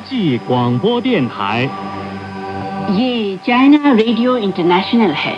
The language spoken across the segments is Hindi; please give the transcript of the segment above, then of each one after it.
际广播电台。ये चाइना रेडियो इंटरनेशनल है।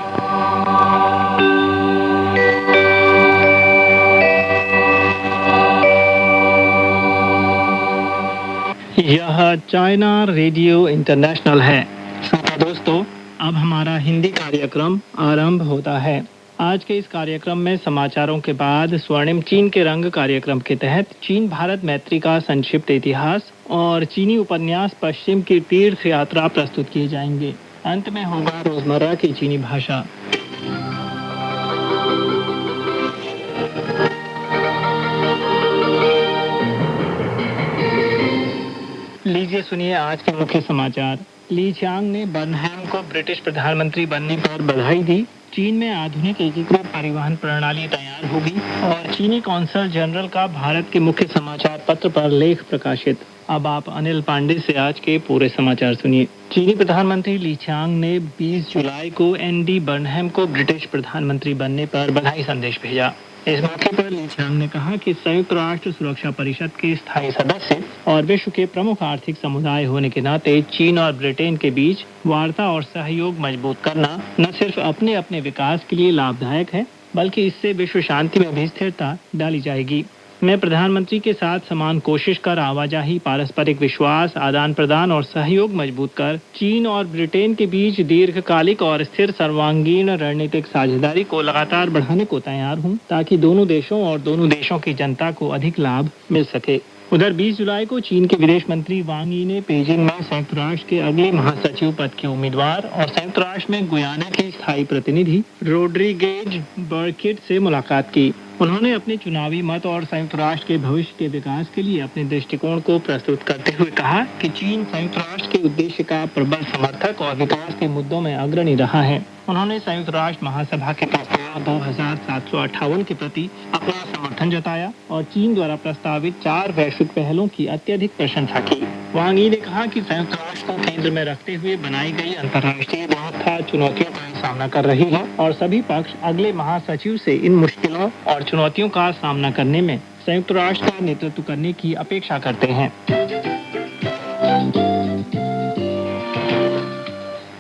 यह चाइना रेडियो इंटरनेशनल है। श्रोता दोस्तों, अब हमारा हिंदी कार्यक्रम आरंभ होता है। आज के इस कार्यक्रम में समाचारों के बाद स्वर्णिम चीन के रंग कार्यक्रम के तहत चीन भारत मैत्री का संक्षिप्त इतिहास और चीनी उपन्यास पश्चिम की तीर्थ यात्रा प्रस्तुत किए जाएंगे। अंत में होगा रोजमर्रा की चीनी भाषा। लीजिए सुनिए आज के मुख्य समाचार। ली च्याओंग ने बर्नहैम को ब्रिटिश प्रधानमंत्री बनने पर बधाई दी। चीन में आधुनिक एकीकृत परिवहन प्रणाली तैयार होगी और चीनी कौंसल जनरल का भारत के मुख्य समाचार पत्र पर लेख प्रकाशित। अब आप अनिल पांडे से आज के पूरे समाचार सुनिए। चीनी प्रधानमंत्री ली च्याओंग ने 20 जुलाई को एनडी बर्नहैम को ब्रिटिश प्रधानमंत्री बनने पर बधाई संदेश भेजा। इस मौके पर ली च्याओंग ने कहा कि संयुक्त राष्ट्र सुरक्षा परिषद के स्थायी सदस्य और विश्व के प्रमुख आर्थिक समुदाय होने के नाते चीन और ब्रिटेन के बीच वार्ता और सहयोग मजबूत करना न सिर्फ अपने अपने विकास के लिए लाभदायक है, बल्कि इससे विश्व शांति में भी स्थिरता डाली जाएगी। मैं प्रधानमंत्री के साथ समान कोशिश कर आवाजाही, पारस्परिक विश्वास, आदान प्रदान और सहयोग मजबूत कर चीन और ब्रिटेन के बीच दीर्घकालिक और स्थिर सर्वांगीण रणनीतिक साझेदारी को लगातार बढ़ाने को तैयार हूं, ताकि दोनों देशों और दोनों देशों की जनता को अधिक लाभ मिल सके। उधर 20 जुलाई को चीन के विदेश मंत्री वांग यी ने पेजिंग में संयुक्त राष्ट्र के अगले महासचिव पद के उम्मीदवार और संयुक्त राष्ट्र में गुयाना के स्थायी प्रतिनिधि रोड्रिगेज बर्किट से मुलाकात की। उन्होंने अपने चुनावी मत और संयुक्त राष्ट्र के भविष्य के विकास के लिए अपने दृष्टिकोण को प्रस्तुत करते हुए कहा कि चीन संयुक्त राष्ट्र के उद्देश्य का प्रबल समर्थक और विकास के मुद्दों में अग्रणी रहा है। उन्होंने संयुक्त राष्ट्र महासभा के प्रस्ताव 2758 के प्रति अपना समर्थन जताया और चीन द्वारा प्रस्तावित 4 वैश्विक पहलों की अत्यधिक प्रशंसा की। वांग यी ने कहा कि संयुक्त राष्ट्र को केंद्र में रखते हुए बनाई गई अंतर्राष्ट्रीय व्यवस्था चुनौतियों का सामना कर रही है और सभी पक्ष अगले महासचिव से इन मुश्किलों और चुनौतियों का सामना करने में संयुक्त राष्ट्र का नेतृत्व करने की अपेक्षा करते हैं।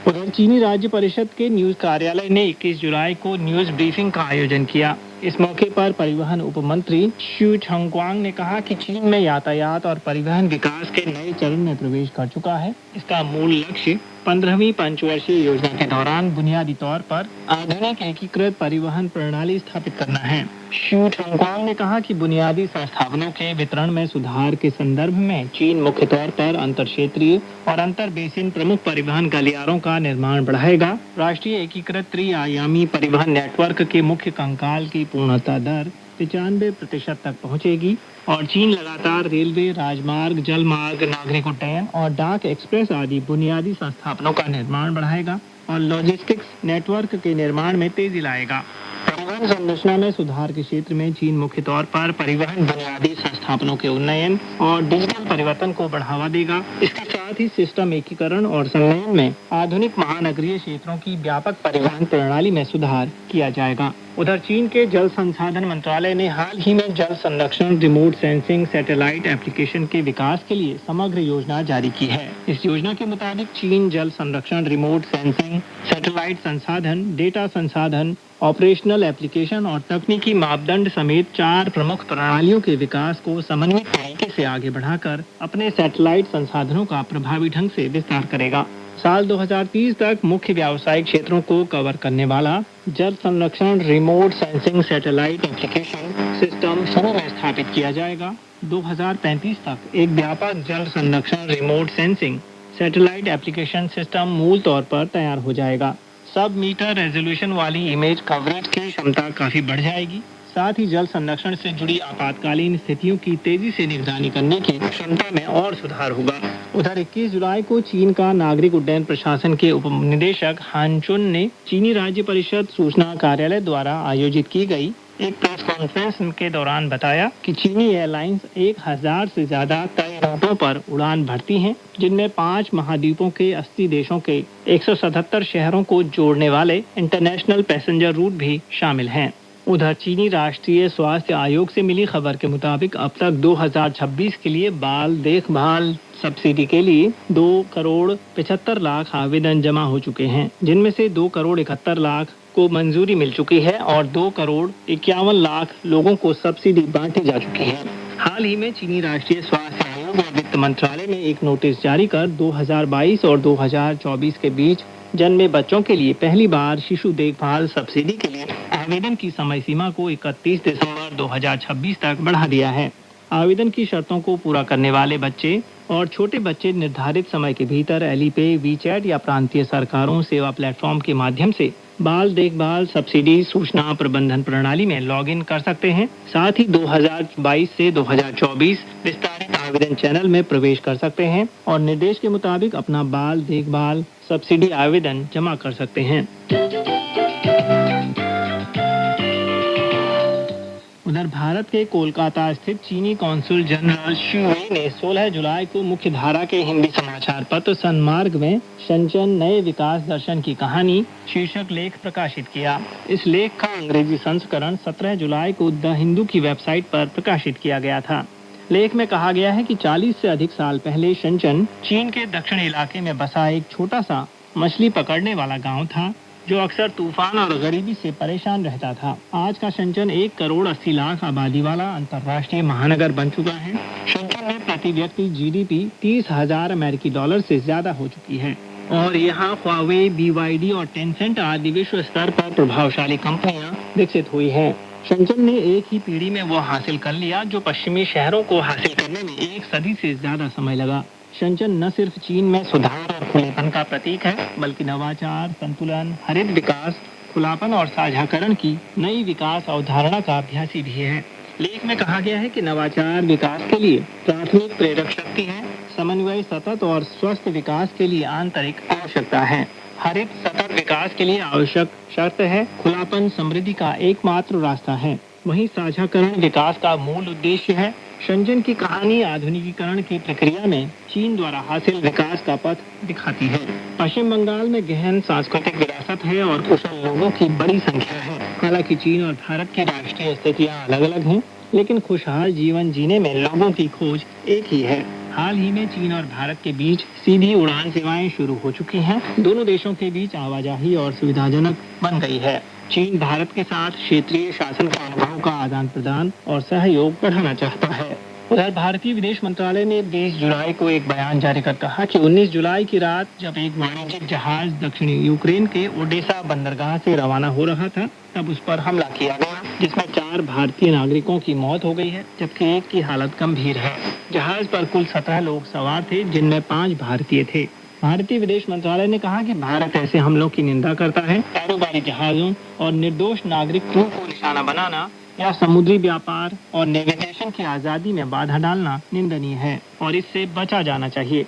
उधर चीनी राज्य परिषद के न्यूज कार्यालय ने 21 जुलाई को न्यूज ब्रीफिंग का आयोजन किया। इस मौके पर परिवहन उपमंत्री शू चंगक्वांग ने कहा कि चीन में यातायात और परिवहन विकास के नए चरण में प्रवेश कर चुका है। इसका मूल लक्ष्य 15वीं पंचवर्षीय योजना के दौरान बुनियादी तौर पर आधुनिक एकीकृत परिवहन प्रणाली स्थापित करना है। शू चंगक्वांग ने कहा कि बुनियादी संसाधनों के वितरण में सुधार के संदर्भ में चीन मुख्य तौर पर अंतर क्षेत्रीय और अंतर बेसिन प्रमुख परिवहन गलियारों का निर्माण बढ़ाएगा। राष्ट्रीय एकीकृत त्रिआयामी परिवहन नेटवर्क के मुख्य कंकाल की पूर्णता दर 95% तक पहुंचेगी और चीन लगातार रेलवे, राजमार्ग, जलमार्ग, नागरिक उड्डयन और डाक एक्सप्रेस आदि बुनियादी संस्थापनों का निर्माण बढ़ाएगा और लॉजिस्टिक्स नेटवर्क के निर्माण में तेजी लाएगा। परिवहन संरचना में सुधार के क्षेत्र में चीन मुख्य तौर पर परिवहन बुनियादी संस्थापनों के उन्नयन और डिजिटल परिवर्तन को बढ़ावा देगा। इसके साथ ही सिस्टम एकीकरण और संलयन में आधुनिक महानगरीय क्षेत्रों की व्यापक परिवहन प्रणाली में सुधार किया जाएगा। उधर चीन के जल संसाधन मंत्रालय ने हाल ही में जल संरक्षण, रिमोट सेंसिंग, सैटेलाइट एप्लीकेशन के विकास के लिए समग्र योजना जारी की है। इस योजना के मुताबिक चीन जल संरक्षण, रिमोट सेंसिंग, सैटेलाइट संसाधन, डेटा संसाधन, ऑपरेशनल एप्लीकेशन और तकनीकी मापदंड समेत 4 प्रमुख प्रणालियों के विकास को समन्वित तरीके से आगे बढ़ाकर अपने सैटेलाइट संसाधनों का प्रभावी ढंग से विस्तार करेगा। साल 2030 तक मुख्य व्यावसायिक क्षेत्रों को कवर करने वाला जल संरक्षण, remote sensing, satellite application system शुरू में स्थापित किया जाएगा। 2035 तक एक व्यापक जल संरक्षण, remote sensing, satellite application system मूल तौर पर तैयार हो जाएगा। सब मीटर रेजोल्यूशन वाली इमेज कवरेज की क्षमता काफी बढ़ जाएगी। साथ ही जल संरक्षण से जुड़ी आपातकालीन स्थितियों की तेजी से निगरानी करने की क्षमता में और सुधार होगा। उधर 21 जुलाई को चीन का नागरिक उड्डयन प्रशासन के उप निदेशक हान चुन ने चीनी राज्य परिषद सूचना कार्यालय द्वारा आयोजित की गई एक प्रेस कॉन्फ्रेंस के दौरान बताया कि चीनी एयरलाइंस 1000 से ज्यादा तय रूटों पर उड़ान भरती हैं, जिनमें 5 महाद्वीपों के 80 देशों के 177 शहरों को जोड़ने वाले इंटरनेशनल पैसेंजर रूट भी शामिल हैं। उधर चीनी राष्ट्रीय स्वास्थ्य आयोग से मिली खबर के मुताबिक अब तक 2026 के लिए बाल देखभाल सब्सिडी के लिए 2 करोड़ 75 लाख आवेदन जमा हो चुके हैं, जिनमें से 2 करोड़ 71 लाख को मंजूरी मिल चुकी है और 2 करोड़ 51 लाख लोगों को सब्सिडी बांटी जा चुकी है। हाल ही में चीनी राष्ट्रीय स्वास्थ्य आयोग और वित्त मंत्रालय ने एक नोटिस जारी कर 2022 और 2024 के बीच जन्मे बच्चों के लिए पहली बार शिशु देखभाल सब्सिडी के लिए आवेदन की समय सीमा को 31 दिसंबर 2026 तक बढ़ा दिया है। आवेदन की शर्तों को पूरा करने वाले बच्चे और छोटे बच्चे निर्धारित समय के भीतर एलीपे, वीचैट या प्रांतीय सरकारों सेवा प्लेटफॉर्म के माध्यम से बाल देखभाल सब्सिडी सूचना प्रबंधन प्रणाली में लॉगिन कर सकते हैं। साथ ही 2022 से 2024 विस्तारित आवेदन चैनल में प्रवेश कर सकते हैं और निर्देश के मुताबिक अपना बाल देखभाल सब्सिडी आवेदन जमा कर सकते हैं। उधर भारत के कोलकाता स्थित चीनी कॉन्सुल जनरल शू वे ने 16 जुलाई को मुख्य धारा के हिंदी समाचार पत्र सन्मार्ग में शनचन नए विकास दर्शन की कहानी शीर्षक लेख प्रकाशित किया। इस लेख का अंग्रेजी संस्करण 17 जुलाई को द हिंदू की वेबसाइट पर प्रकाशित किया गया था। लेख में कहा गया है कि 40 से अधिक साल पहले शनचन चीन के दक्षिण इलाके में बसा एक छोटा सा मछली पकड़ने वाला गाँव था, जो अक्सर तूफान और गरीबी से परेशान रहता था। आज का शनचन 1 करोड़ 80 लाख आबादी वाला अंतर्राष्ट्रीय महानगर बन चुका है। शनचन में प्रति व्यक्ति जीडीपी 30,000 अमेरिकी डॉलर से ज्यादा हो चुकी है और यहाँ ह्वावे, BYD और टेंसेंट आदि विश्व स्तर पर प्रभावशाली कंपनियां विकसित हुई हैं। शनचन ने एक ही पीढ़ी में वो हासिल कर लिया जो पश्चिमी शहरों को हासिल करने में 1 सदी से ज्यादा समय लगा। शनचन न सिर्फ चीन में सुधार और खुलेपन का प्रतीक है, बल्कि नवाचार, संतुलन, हरित विकास, खुलापन और साझाकरण की नई विकास अवधारणा का अभ्यासी भी है। लेख में कहा गया है कि नवाचार विकास के लिए प्राथमिक प्रेरक शक्ति है, समन्वय सतत और स्वस्थ विकास के लिए आंतरिक आवश्यकता है, हरित सतत विकास के लिए आवश्यक शर्त है, खुलापन समृद्धि का एकमात्र रास्ता है, वहीं साझाकरण विकास का मूल उद्देश्य है। शनचन की कहानी आधुनिकीकरण की प्रक्रिया में चीन द्वारा हासिल विकास का पथ दिखाती है। पश्चिम बंगाल में गहन सांस्कृतिक विरासत है और कुशल लोगों की बड़ी संख्या है। हालांकि चीन और भारत की राष्ट्रीय स्थितियां अलग अलग हैं, लेकिन खुशहाल जीवन जीने में लोगों की खोज एक ही है। हाल ही में चीन और भारत के बीच सीधी उड़ान सेवाएं शुरू हो चुकी हैं। दोनों देशों के बीच आवाजाही और सुविधाजनक बन गई है। चीन भारत के साथ क्षेत्रीय शासन के अनुभव का आदान प्रदान और सहयोग बढ़ाना चाहता है। उधर भारतीय विदेश मंत्रालय ने 20 जुलाई को एक बयान जारी कर कहा कि 19 जुलाई की रात जब एक वाणिज्यिक जहाज दक्षिणी यूक्रेन के ओडेसा बंदरगाह से रवाना हो रहा था, तब उस पर हमला किया गया, जिसमें 4 भारतीय नागरिकों की मौत हो गई है, जबकि एक की हालत गंभीर है। जहाज पर कुल 17 लोग सवार थे, जिनमें 5 भारतीय थे। भारतीय विदेश मंत्रालय ने कहा कि भारत ऐसे हमलों की निंदा करता है। कारोबारी जहाजों और निर्दोष नागरिक क्रू को निशाना बनाना या समुद्री व्यापार और नेविगेशन की आजादी में बाधा डालना निंदनीय है और इससे बचा जाना चाहिए।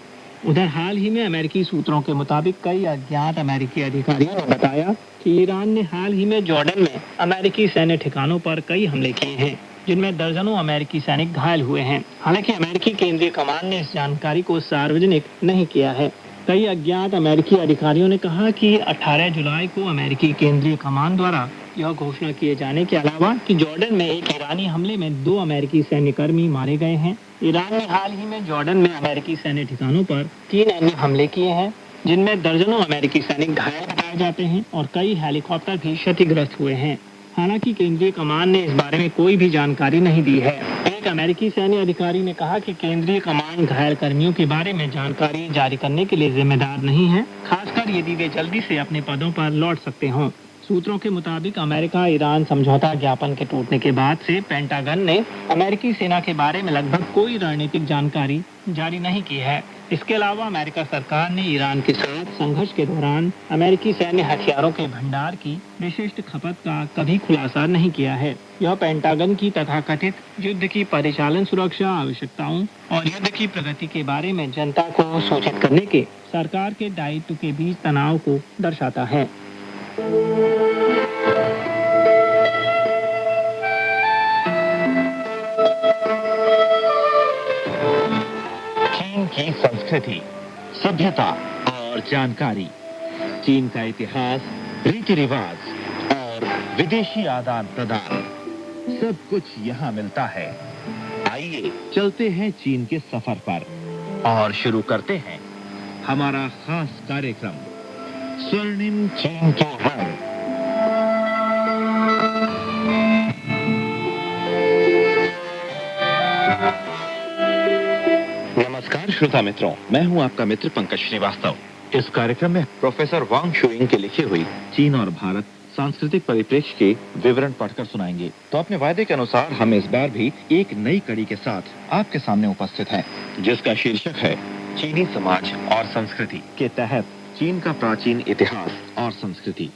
उधर हाल ही में अमेरिकी सूत्रों के मुताबिक कई अज्ञात अमेरिकी अधिकारियों ने बताया कि ईरान ने हाल ही में जॉर्डन में अमेरिकी सैन्य ठिकानों पर कई हमले किए हैं, जिनमें दर्जनों अमेरिकी सैनिक घायल हुए हैं। हालांकि अमेरिकी केंद्रीय कमान ने इस जानकारी को सार्वजनिक नहीं किया है। कई अज्ञात अमेरिकी अधिकारियों ने कहा कि 18 जुलाई को अमेरिकी केंद्रीय कमान द्वारा यह घोषणा किए जाने के अलावा कि जॉर्डन में एक ईरानी हमले में 2 अमेरिकी सैन्यकर्मी मारे गए हैं। ईरान ने हाल ही में जॉर्डन में अमेरिकी सैन्य ठिकानों पर 3 अन्य हमले किए हैं, जिनमें दर्जनों अमेरिकी सैनिक घायल बताए जाते हैं और कई हेलीकॉप्टर भी क्षतिग्रस्त हुए हैं। हालांकि केंद्रीय कमान ने इस बारे में कोई भी जानकारी नहीं दी है। एक अमेरिकी सैन्य अधिकारी ने कहा कि केंद्रीय कमान घायल कर्मियों के बारे में जानकारी जारी करने के लिए जिम्मेदार नहीं है, खासकर यदि वे जल्दी से अपने पदों पर लौट सकते हों। सूत्रों के मुताबिक अमेरिका ईरान समझौता ज्ञापन के टूटने के बाद से पेंटागन ने अमेरिकी सेना के बारे में लगभग कोई रणनीतिक जानकारी जारी नहीं की है। इसके अलावा अमेरिका सरकार ने ईरान के साथ संघर्ष के दौरान अमेरिकी सैन्य हथियारों के भंडार की विशिष्ट खपत का कभी खुलासा नहीं किया है। यह पेंटागन की तथाकथित युद्ध की परिचालन सुरक्षा आवश्यकताओं और युद्ध की प्रगति के बारे में जनता को सूचित करने के सरकार के दायित्व के बीच तनाव को दर्शाता है। चीन की संस्कृति, सभ्यता और जानकारी, चीन का इतिहास, रीति रिवाज और विदेशी आदान प्रदान, सब कुछ यहाँ मिलता है। आइए चलते हैं चीन के सफर पर और शुरू करते हैं हमारा खास कार्यक्रम स्वर्णिम चीन के रंग। नमस्कार श्रोता मित्रों, मैं हूं आपका मित्र पंकज श्रीवास्तव। इस कार्यक्रम में प्रोफेसर वांग शुइंग के लिखी हुई चीन और भारत सांस्कृतिक परिप्रेक्ष्य के विवरण पढ़कर सुनाएंगे। तो अपने वायदे के अनुसार हम इस बार भी एक नई कड़ी के साथ आपके सामने उपस्थित हैं, जिसका शीर्षक है चीनी समाज और संस्कृति के तहत चीन का प्राचीन इतिहास और संस्कृति।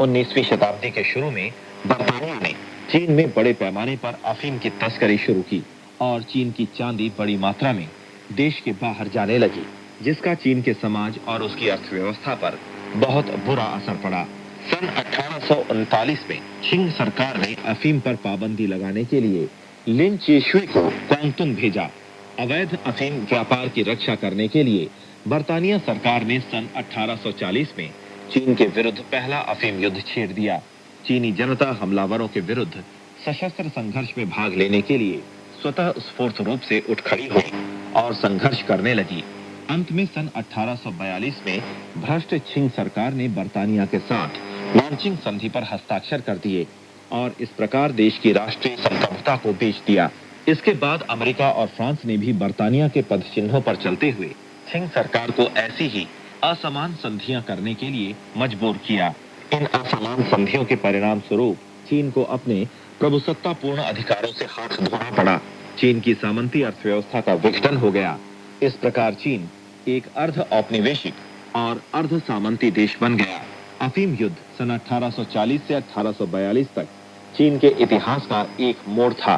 उन्नीसवीं शताब्दी के शुरू में बर्तानिया ने चीन में बड़े पैमाने पर अफीम की तस्करी शुरू की और चीन की चांदी बड़ी मात्रा में देश के बाहर जाने लगी, जिसका चीन के समाज और उसकी अर्थव्यवस्था पर बहुत बुरा असर पड़ा। सन 1839 में छिंग सरकार ने अफीम पर पाबंदी लगाने के लिए लिन चेशुई को क्वांगतुंग भेजा। अवैध अफीम व्यापार की रक्षा करने के लिए बर्तानिया सरकार ने सन 1840 में चीन के विरुद्ध पहला अफीम युद्ध छेड़ दिया। चीनी जनता हमलावरों के विरुद्ध सशस्त्र संघर्ष में भाग लेने के लिए स्वतः स्फूर्त रूप से उठ खड़ी हुई और संघर्ष करने लगी। अंत में सन 1842 में भ्रष्ट छिंग सरकार ने बर्तानिया के साथ नानचिंग संधि पर हस्ताक्षर कर दिए और इस प्रकार देश की राष्ट्रीय संप्रभुता को बेच दिया। इसके बाद अमेरिका और फ्रांस ने भी बर्तानिया के पदचिन्हों पर चलते हुए छिंग सरकार को ऐसी ही असमान संधियां करने के लिए मजबूर किया। इन असमान संधियों के परिणाम स्वरूप चीन को अपने प्रभुसत्तापूर्ण अधिकारों से हाथ धोना पड़ा। चीन की सामंती अर्थव्यवस्था का विघटन हो गया। इस प्रकार चीन एक अर्ध औपनिवेशिक और अर्ध सामंती देश बन गया। अफीम युद्ध सन 1840 से 1842 तक चीन के इतिहास का एक मोड़ था।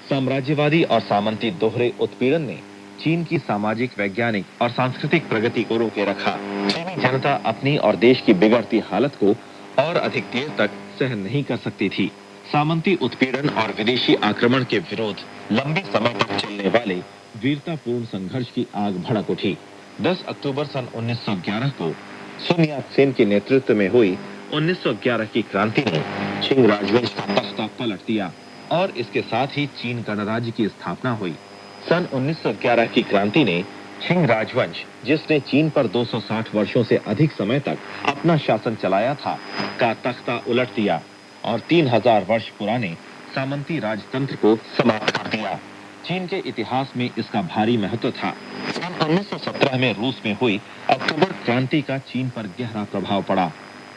साम्राज्यवादी और सामंती दोहरे उत्पीड़न ने चीन की सामाजिक, वैज्ञानिक और सांस्कृतिक प्रगति को रोके रखा। चीनी जनता अपनी और देश की बिगड़ती हालत को और अधिक देर तक सहन नहीं कर सकती थी। सामंती उत्पीड़न और विदेशी आक्रमण के विरोध लंबे समय तक चलने वाले वीरतापूर्ण संघर्ष की आग भड़क उठी। 10 अक्टूबर सन 1911 को सुन यात सेन के नेतृत्व में हुई 1911 की क्रांति ने छिंग राजवंश का तख्ता पलट दिया और इसके साथ ही चीन गणराज्य की स्थापना हुई। सन 1911 की क्रांति ने छिंग राजवंश, जिसने चीन पर 260 वर्षों से अधिक समय तक अपना शासन चलाया था, का तख्ता उलट दिया और 3000 वर्ष पुराने सामंती राजतंत्र को समाप्त कर दिया। चीन के इतिहास में इसका भारी महत्व था। सन 1917 में रूस में हुई अक्टूबर क्रांति का चीन पर गहरा प्रभाव पड़ा।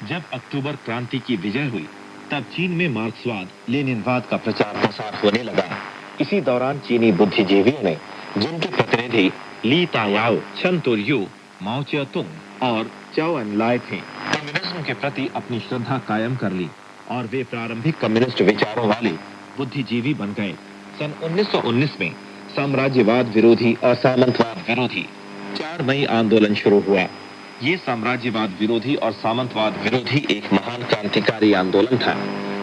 जब अक्टूबर क्रांति की विजय हुई, तब चीन में मार्क्सवाद, लेनिनवाद का प्रचार प्रसार होने लगा। इसी दौरान चीनी बुद्धिजीवियों ने, जिनके प्रतिनिधि ली तायाओ, chen तुरयू, माओ त्से-तुंग और चाओ एन-लाय थे, कम्युनिज्म के प्रति अपनी श्रद्धा कायम कर ली और वे प्रारंभिक कम्युनिस्ट विचारों वाले बुद्धिजीवी बन गए। सन 1919 में साम्राज्यवाद विरोधी और सामंतवाद विरोधी 4 मई आंदोलन शुरू हुआ। ये साम्राज्यवाद विरोधी और सामंतवाद विरोधी एक महान क्रांतिकारी आंदोलन था।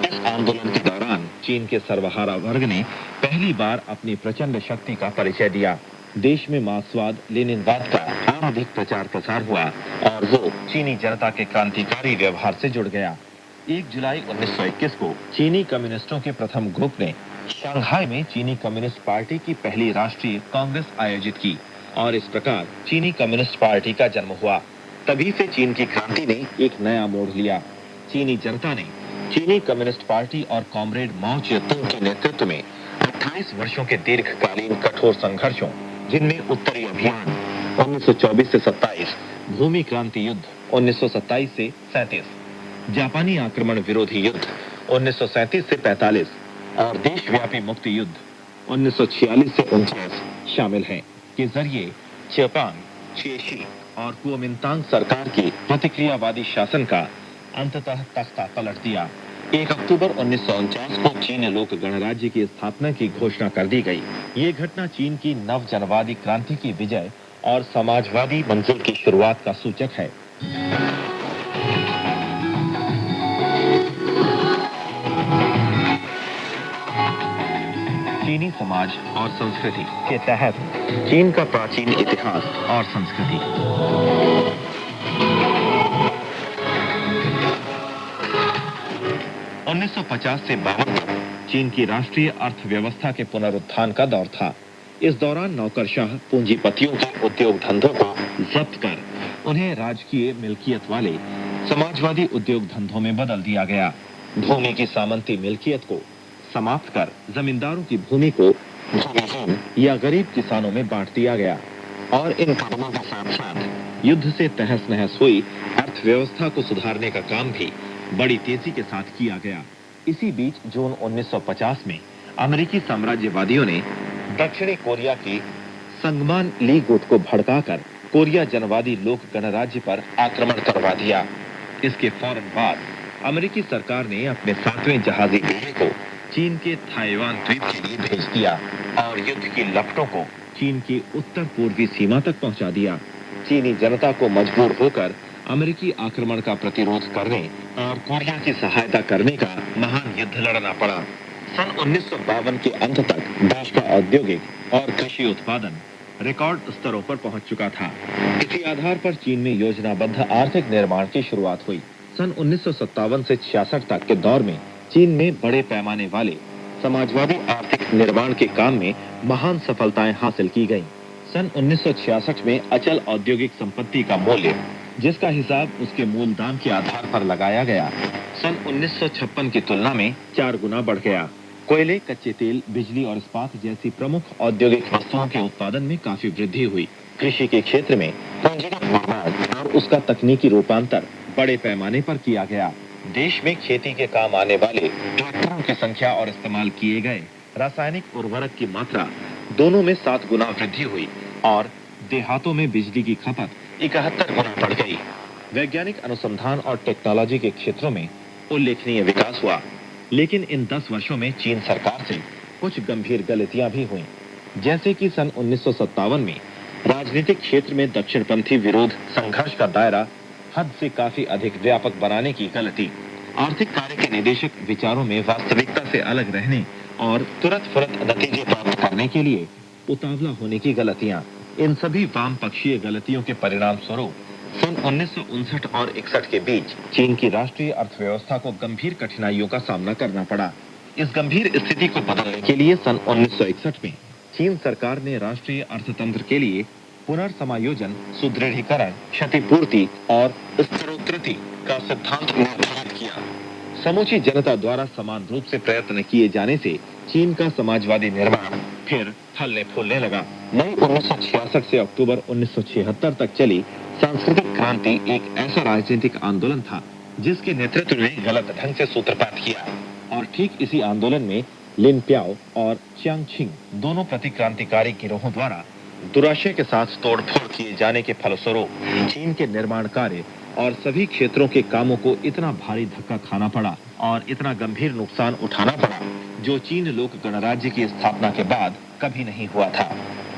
इस आंदोलन के दौरान चीन के सर्वहारा वर्ग ने पहली बार अपनी प्रचंड शक्ति का परिचय दिया। देश में मार्क्सवाद, लेनिनवाद का और अधिक प्रचार प्रसार हुआ और वो चीनी जनता के क्रांतिकारी व्यवहार से जुड़ गया। 1 जुलाई 1921 को चीनी कम्युनिस्टों के प्रथम ग्रुप ने शंघाई में चीनी कम्युनिस्ट पार्टी की पहली राष्ट्रीय कांग्रेस आयोजित की और इस प्रकार चीनी कम्युनिस्ट पार्टी का जन्म हुआ। तभी से चीन की क्रांति ने एक नया मोड़ लिया। चीनी जनता ने चीनी कम्युनिस्ट पार्टी और कॉमरेड माओ त्से-तुंग के नेतृत्व में 28 वर्षों के दीर्घकालीन कठोर संघर्षों, जिनमें उत्तरी अभियान 1924 से 27, भूमि क्रांति युद्ध 1927 से 37, जापानी आक्रमण विरोधी युद्ध 1937 से 45 और देशव्यापी मुक्ति युद्ध 1946 से 49 शामिल हैं, के जरिए चेपांग, चेशी और कुओमिंतांग सरकार की प्रतिक्रियावादी शासन का अंततः तख्ता पलट दिया। 1 अक्टूबर 1949 को चीन लोक गणराज्य की स्थापना की घोषणा कर दी गई। ये घटना चीन की नव जनवादी क्रांति की विजय और समाजवादी मंजिल की शुरुआत का सूचक है। चीनी समाज और संस्कृति के तहत चीन का प्राचीन इतिहास और संस्कृति। 1950 से 52 तक चीन की राष्ट्रीय अर्थव्यवस्था के पुनरुत्थान का दौर था। इस दौरान नौकरशाह पूंजीपतियों के उद्योग धंधों को जब्त कर उन्हें राजकीय मिल्कियत वाले समाजवादी उद्योग धंधों में बदल दिया गया। भूमि की सामंती मिल्कियत को समाप्त कर जमींदारों की भूमि को भूमिहीन या गरीब किसानों में बांट दिया गया और इन कदमों के साथ साथ युद्ध से तहस नहस हुई अर्थव्यवस्था को सुधारने का काम भी बड़ी तेजी के साथ किया गया। इसी बीच जून 1950 में अमेरिकी साम्राज्यवादियों ने दक्षिणी कोरिया की संगमान ली गुट को भड़काकर कोरिया जनवादी लोक गणराज्य पर आक्रमण करवा दिया। इसके फौरन बाद अमेरिकी सरकार ने अपने 7वें जहाजी बेड़े को चीन के ताइवान द्वीप के लिए भेज दिया और युद्ध की लपटों को चीन की उत्तर पूर्वी सीमा तक पहुंचा दिया। चीनी जनता को मजबूर होकर अमेरिकी आक्रमण का प्रतिरोध करने और कोरिया की सहायता करने का महान युद्ध लड़ना पड़ा। सन 1952 के अंत तक देश का औद्योगिक और कृषि उत्पादन रिकॉर्ड स्तरों पर पहुंच चुका था। इसी आधार पर चीन में योजनाबद्ध आर्थिक निर्माण की शुरुआत हुई। सन 1957 से 66 तक के दौर में चीन में बड़े पैमाने वाले समाजवादी आर्थिक निर्माण के काम में महान सफलताएं हासिल की गईं। सन 1966 में अचल औद्योगिक संपत्ति का मूल्य, जिसका हिसाब उसके मूलधन के आधार पर लगाया गया, सन 1956 की तुलना में 4 गुना बढ़ गया। कोयले, कच्चे तेल, बिजली और इस्पात जैसी प्रमुख औद्योगिक वस्तुओं के उत्पादन में काफी वृद्धि हुई। कृषि के क्षेत्र में पूंजीगत निर्माण और उसका तकनीकी रूपांतर बड़े पैमाने पर किया गया। देश में खेती के काम आने वाले ट्रैक्टरों की संख्या और इस्तेमाल किए गए रासायनिक उर्वरक की मात्रा दोनों में 7 गुना वृद्धि हुई और देहातों में बिजली की खपत 71 गुना बढ़ गई। वैज्ञानिक अनुसंधान और टेक्नोलॉजी के क्षेत्रों में उल्लेखनीय विकास हुआ, लेकिन इन 10 वर्षों में चीन सरकार से कुछ गंभीर गलतियां भी हुई, जैसे कि सन 1957 में राजनीतिक क्षेत्र में दक्षिणपंथी विरोध संघर्ष का दायरा हद से काफी अधिक व्यापक बनाने की गलती, आर्थिक कार्य के निदेशक विचारों में वास्तविकता से अलग रहने और तुरंत नतीजे प्राप्त करने के लिए उतावला होने की गलतियां। इन सभी वाम पक्षीय गलतियों के परिणाम स्वरूप सन 1959 और 61 के बीच चीन की राष्ट्रीय अर्थव्यवस्था को गंभीर कठिनाइयों का सामना करना पड़ा। इस गंभीर स्थिति को बदलने के लिए सन 1961 में चीन सरकार ने राष्ट्रीय अर्थतंत्र के लिए पुनर्समायोजन, सुदृढ़ीकरण, क्षतिपूर्ति और स्तरोन्नति का सिद्धांत निर्धारित किया। समूची जनता द्वारा समान रूप से प्रयत्न किए जाने से चीन का समाजवादी निर्माण फिर फलने फूलने लगा। मई 1966 से अक्टूबर 1976 तक चली सांस्कृतिक क्रांति एक ऐसा राजनीतिक आंदोलन था जिसके नेतृत्व में गलत ढंग से सूत्रपात किया और ठीक इसी आंदोलन में लिन प्याओ और चियांग छिंग दोनों प्रतिक्रांतिकारी गिरोहों द्वारा दुराशय के साथ तोड़फोड़ किए जाने के फलस्वरूप चीन के निर्माण कार्य और सभी क्षेत्रों के कामों को इतना भारी धक्का खाना पड़ा और इतना गंभीर नुकसान उठाना पड़ा जो चीन लोक गणराज्य की स्थापना के बाद कभी नहीं हुआ था।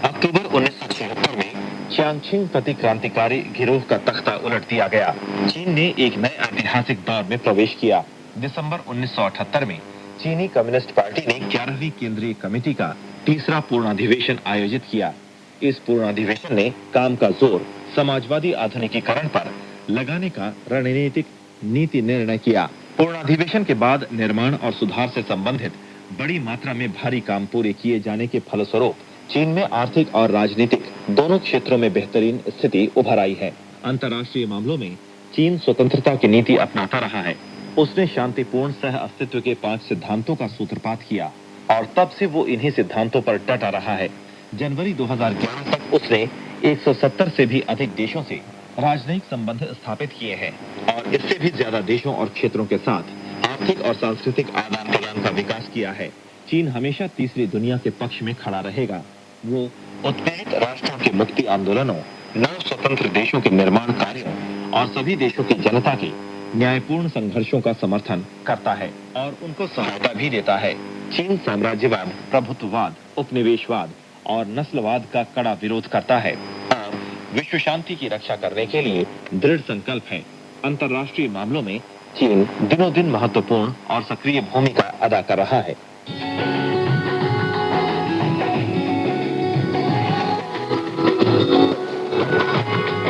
अक्टूबर 1976 में चियांग छिंग प्रतिक्रांतिकारी गिरोह का तख्ता उलट दिया गया। चीन ने एक नए ऐतिहासिक दौर में प्रवेश किया। दिसंबर 1978 में चीनी कम्युनिस्ट पार्टी ने 11वीं केंद्रीय कमेटी का तीसरा पूर्णाधिवेशन आयोजित किया। इस पूर्णाधिवेशन ने काम का जोर समाजवादी आधुनिकीकरण पर लगाने का रणनीतिक नीति निर्णय किया। पूर्णाधिवेशन के बाद निर्माण और सुधार से संबंधित बड़ी मात्रा में भारी काम पूरे किए जाने के फलस्वरूप चीन में आर्थिक और राजनीतिक दोनों क्षेत्रों में बेहतरीन स्थिति उभर आई है। अंतर्राष्ट्रीय मामलों में चीन स्वतंत्रता की नीति अपनाता रहा है। उसने शांतिपूर्ण सह अस्तित्व के 5 सिद्धांतों का सूत्रपात किया और तब से वो इन्हीं सिद्धांतों पर डटा रहा है। जनवरी 2011 तक उसने 170 से भी अधिक देशों से राजनयिक संबंध स्थापित किए हैं और इससे भी ज्यादा देशों और क्षेत्रों के साथ आर्थिक और सांस्कृतिक आदान प्रदान का विकास किया है। चीन हमेशा तीसरी दुनिया के पक्ष में खड़ा रहेगा। वो उत्पीड़ित राष्ट्रों के मुक्ति आंदोलनों, नव स्वतंत्र देशों के निर्माण कार्यों और सभी देशों की जनता के न्यायपूर्ण संघर्षों का समर्थन करता है और उनको सहायता भी देता है। चीन साम्राज्यवाद, प्रभुत्ववाद, उपनिवेशवाद और नस्लवाद का कड़ा विरोध करता है और विश्व शांति की रक्षा करने के लिए दृढ़ संकल्प है। अंतर्राष्ट्रीय मामलों में चीन दिनों दिन महत्वपूर्ण और सक्रिय भूमिका अदा कर रहा है।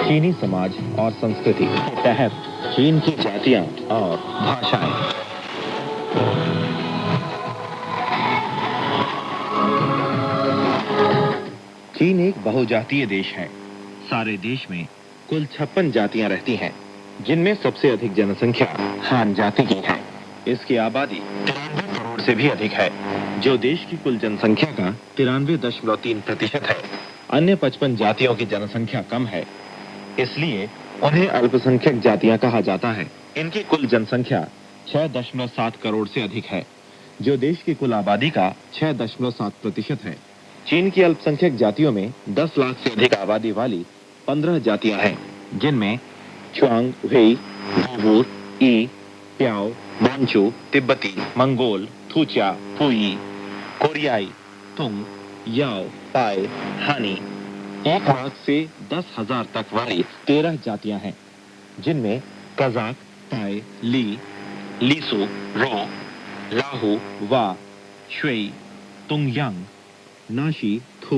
चीनी समाज और संस्कृति के तहत चीन की जातियां और भाषाएं। चीन एक बहुजातीय देश है। सारे देश में कुल 56 जातियां रहती हैं, जिनमें सबसे अधिक जनसंख्या हान जाति की है। इसकी आबादी 93 करोड़ से भी अधिक है, जो देश की कुल जनसंख्या का 93.3% है। अन्य 55 जातियों की जनसंख्या कम है, इसलिए उन्हें अल्पसंख्यक जातियां कहा जाता है। इनकी कुल जनसंख्या 6.7 करोड़ से अधिक है, जो देश की कुल आबादी का 6.7% है। चीन की अल्पसंख्यक जातियों में 10 लाख से अधिक आबादी वाली 15 जातियां हैं, जिनमें च्वांग, वेई, उइगुर, ई, प्याओ, मांचू, तिब्बती, मंगोल, थूचा, फुई, कोरियाई, तुंग, याओ, पाई, हानी 1 लाख से 10,000 तक वाली 13 जातियां हैं, जिनमें कजाक, ताई, ली, लीसु, रो, लाहू, वा, शुई, तुंगयांग, नाशी, थू,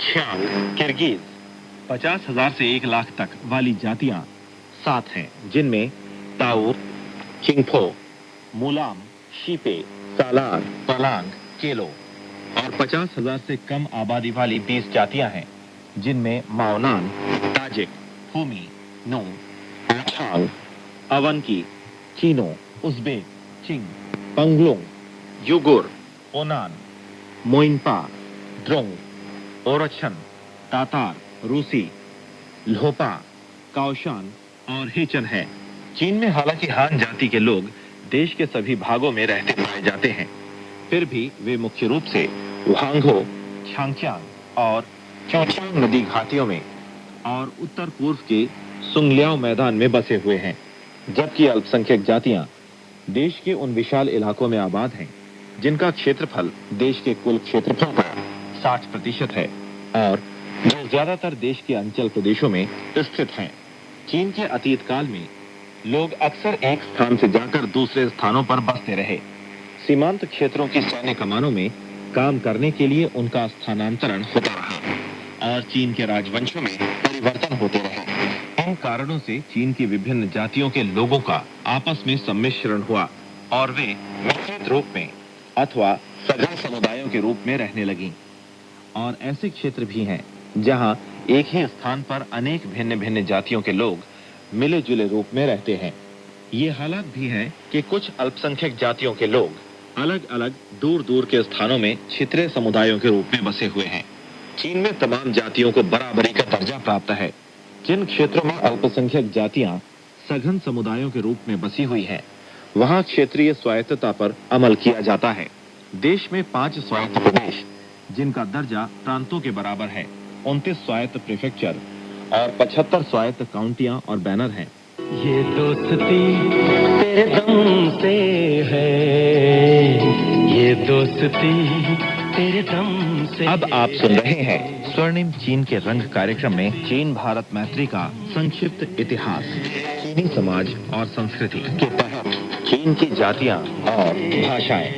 छियांग, किर्गिज 50,000 से 1 लाख तक वाली जातियां 7 हैं, जिनमें ताउर, चिंगफो, मुलाम, शीपे, सालार, पलांग, केलो और 50,000 से कम आबादी वाली 20 जातियां हैं, जिनमें माओनान, ताजिक, फूमी, नोंग, Achang, Evenki, Jino, Uzbek, Jing, पंगलोंग, युगुर, ओनान, मोइनपा, द्रोंग, ओरछन, तातार, रूसी, लोपा, काओशान और हेचन है। चीन में हालांकि हान जाति के लोग देश के सभी भागों में रहते पाए जाते हैं, फिर भी वे मुख्य रूप से वांगहो, छांगचांग और चौचांग नदी घाटियों में और उत्तर पूर्व के सुंगलियाओ मैदान में बसे हुए हैं, जबकि अल्पसंख्यक जातियां देश के उन विशाल इलाकों में आबाद हैं, जिनका क्षेत्रफल देश के कुल क्षेत्रफल का 60% है और जो ज्यादातर देश के अंचल प्रदेशों में स्थित हैं। चीन के अतीत काल में लोग अक्सर एक स्थान से जाकर दूसरे स्थानों पर बसते रहे। सीमांत क्षेत्रों की सैन्य कमानों में काम करने के लिए उनका स्थानांतरण होता रहा और चीन के राजवंशों में परिवर्तन होते रहे। इन कारणों से चीन की विभिन्न जातियों के लोगों का आपस में सम्मिश्रण हुआ और वे मिश्रित रूप में अथवा सघन समुदायों के रूप में रहने लगीं। और ऐसे क्षेत्र भी हैं जहां एक ही स्थान पर अनेक भिन्न भिन्न जातियों के लोग मिले जुले रूप में रहते हैं। ये हालात भी है कि कुछ अल्पसंख्यक जातियों के लोग अलग अलग दूर दूर के स्थानों में छितरे समुदायों के रूप में बसे हुए हैं। चीन में तमाम जातियों को बराबरी का दर्जा प्राप्त है। जिन क्षेत्रों में अल्पसंख्यक जातियां सघन समुदायों के रूप में बसी हुई हैं, वहां क्षेत्रीय स्वायत्तता पर अमल किया जाता है। देश में 5 स्वायत्त प्रदेश, जिनका दर्जा प्रांतों के बराबर है, 29 स्वायत्त प्रीफेक्चर और 75 स्वायत्त काउंटियां और बैनर हैं। ये दोस्ती तेरे दम से है, ये दोस्ती तेरे दम से। अब आप सुन रहे हैं स्वर्णिम चीन के रंग कार्यक्रम में चीन भारत मैत्री का संक्षिप्त इतिहास, चीनी समाज और संस्कृति के तहत चीन की जातियां और भाषाएं।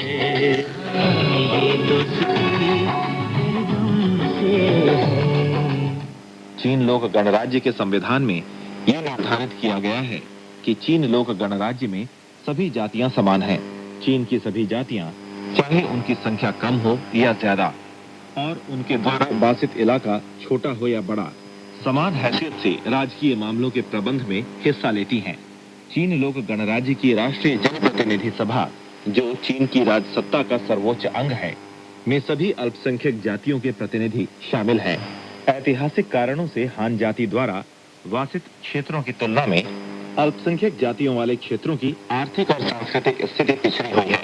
चीन लोक गणराज्य के संविधान में यह निर्धारित किया गया है कि चीन लोक गणराज्य में सभी जातियां समान हैं। चीन की सभी जातियां, चाहे उनकी संख्या कम हो या ज्यादा और उनके द्वारा बासित इलाका छोटा हो या बड़ा, समान हैसियत से राजकीय मामलों के प्रबंध में हिस्सा लेती हैं। चीन लोक गणराज्य की राष्ट्रीय जनप्रतिनिधि सभा, जो चीन की राजसत्ता का सर्वोच्च अंग है, में सभी अल्पसंख्यक जातियों के प्रतिनिधि शामिल हैं। ऐतिहासिक कारणों से हान जाति द्वारा वासित क्षेत्रों की तुलना में अल्पसंख्यक जातियों वाले क्षेत्रों की आर्थिक और सांस्कृतिक स्थिति पिछड़ी हुई है।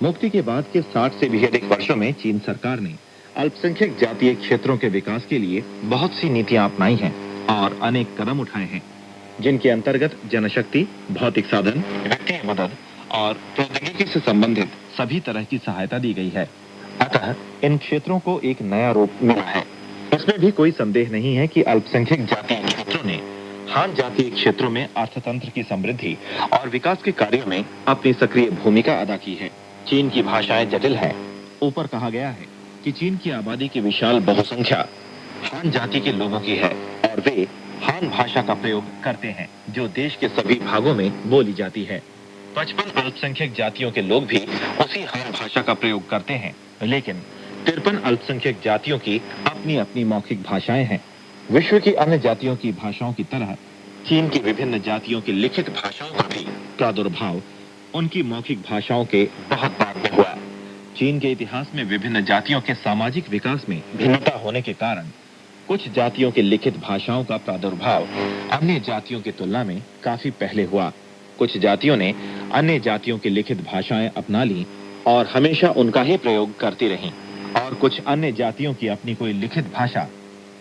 मुक्ति के बाद के 60 से भी अधिक वर्षों में चीन सरकार ने अल्पसंख्यक जातीय क्षेत्रों के विकास के लिए बहुत सी नीतियां अपनाई हैं और अनेक कदम उठाए हैं, जिनके अंतर्गत जनशक्ति, भौतिक साधन, वित्तीय मदद और प्रौद्योगिकी से संबंधित सभी तरह की सहायता दी गई है। अतः इन क्षेत्रों को एक नया रूप मिला है। इसमें भी कोई संदेह नहीं है कि अल्पसंख्यक जातीय क्षेत्रों ने हान जातीय क्षेत्रों में अर्थतंत्र की समृद्धि और विकास के कार्यों में अपनी सक्रिय भूमिका अदा की है। चीन की भाषाएं जटिल हैं। ऊपर कहा गया है कि चीन की आबादी की विशाल बहुसंख्या हान जाति के लोगों की है और वे हान हान भाषा का प्रयोग करते हैं, जो देश के सभी भागों में बोली जाती है। 55 अल्पसंख्यक जातियों के लोग भी उसी हान भाषा का प्रयोग करते हैं, लेकिन 53 अल्पसंख्यक जातियों की अपनी अपनी मौखिक भाषाएं हैं। विश्व की अन्य जातियों की भाषाओं की तरह चीन की विभिन्न जातियों की लिखित भाषाओं का भी प्रादुर्भाव उनकी मौखिक भाषाओं के बहुत बाद में हुआ। चीन के इतिहास में विभिन्न जातियों के सामाजिक विकास में भिन्नता होने के कारण कुछ जातियों की लिखित भाषाओं का प्रादुर्भाव अन्य जातियों की तुलना में काफी पहले हुआ। कुछ जातियों ने अन्य जातियों की लिखित भाषाएं अपना ली और हमेशा उनका ही प्रयोग करती रहीं, और कुछ अन्य जातियों की अपनी कोई लिखित भाषा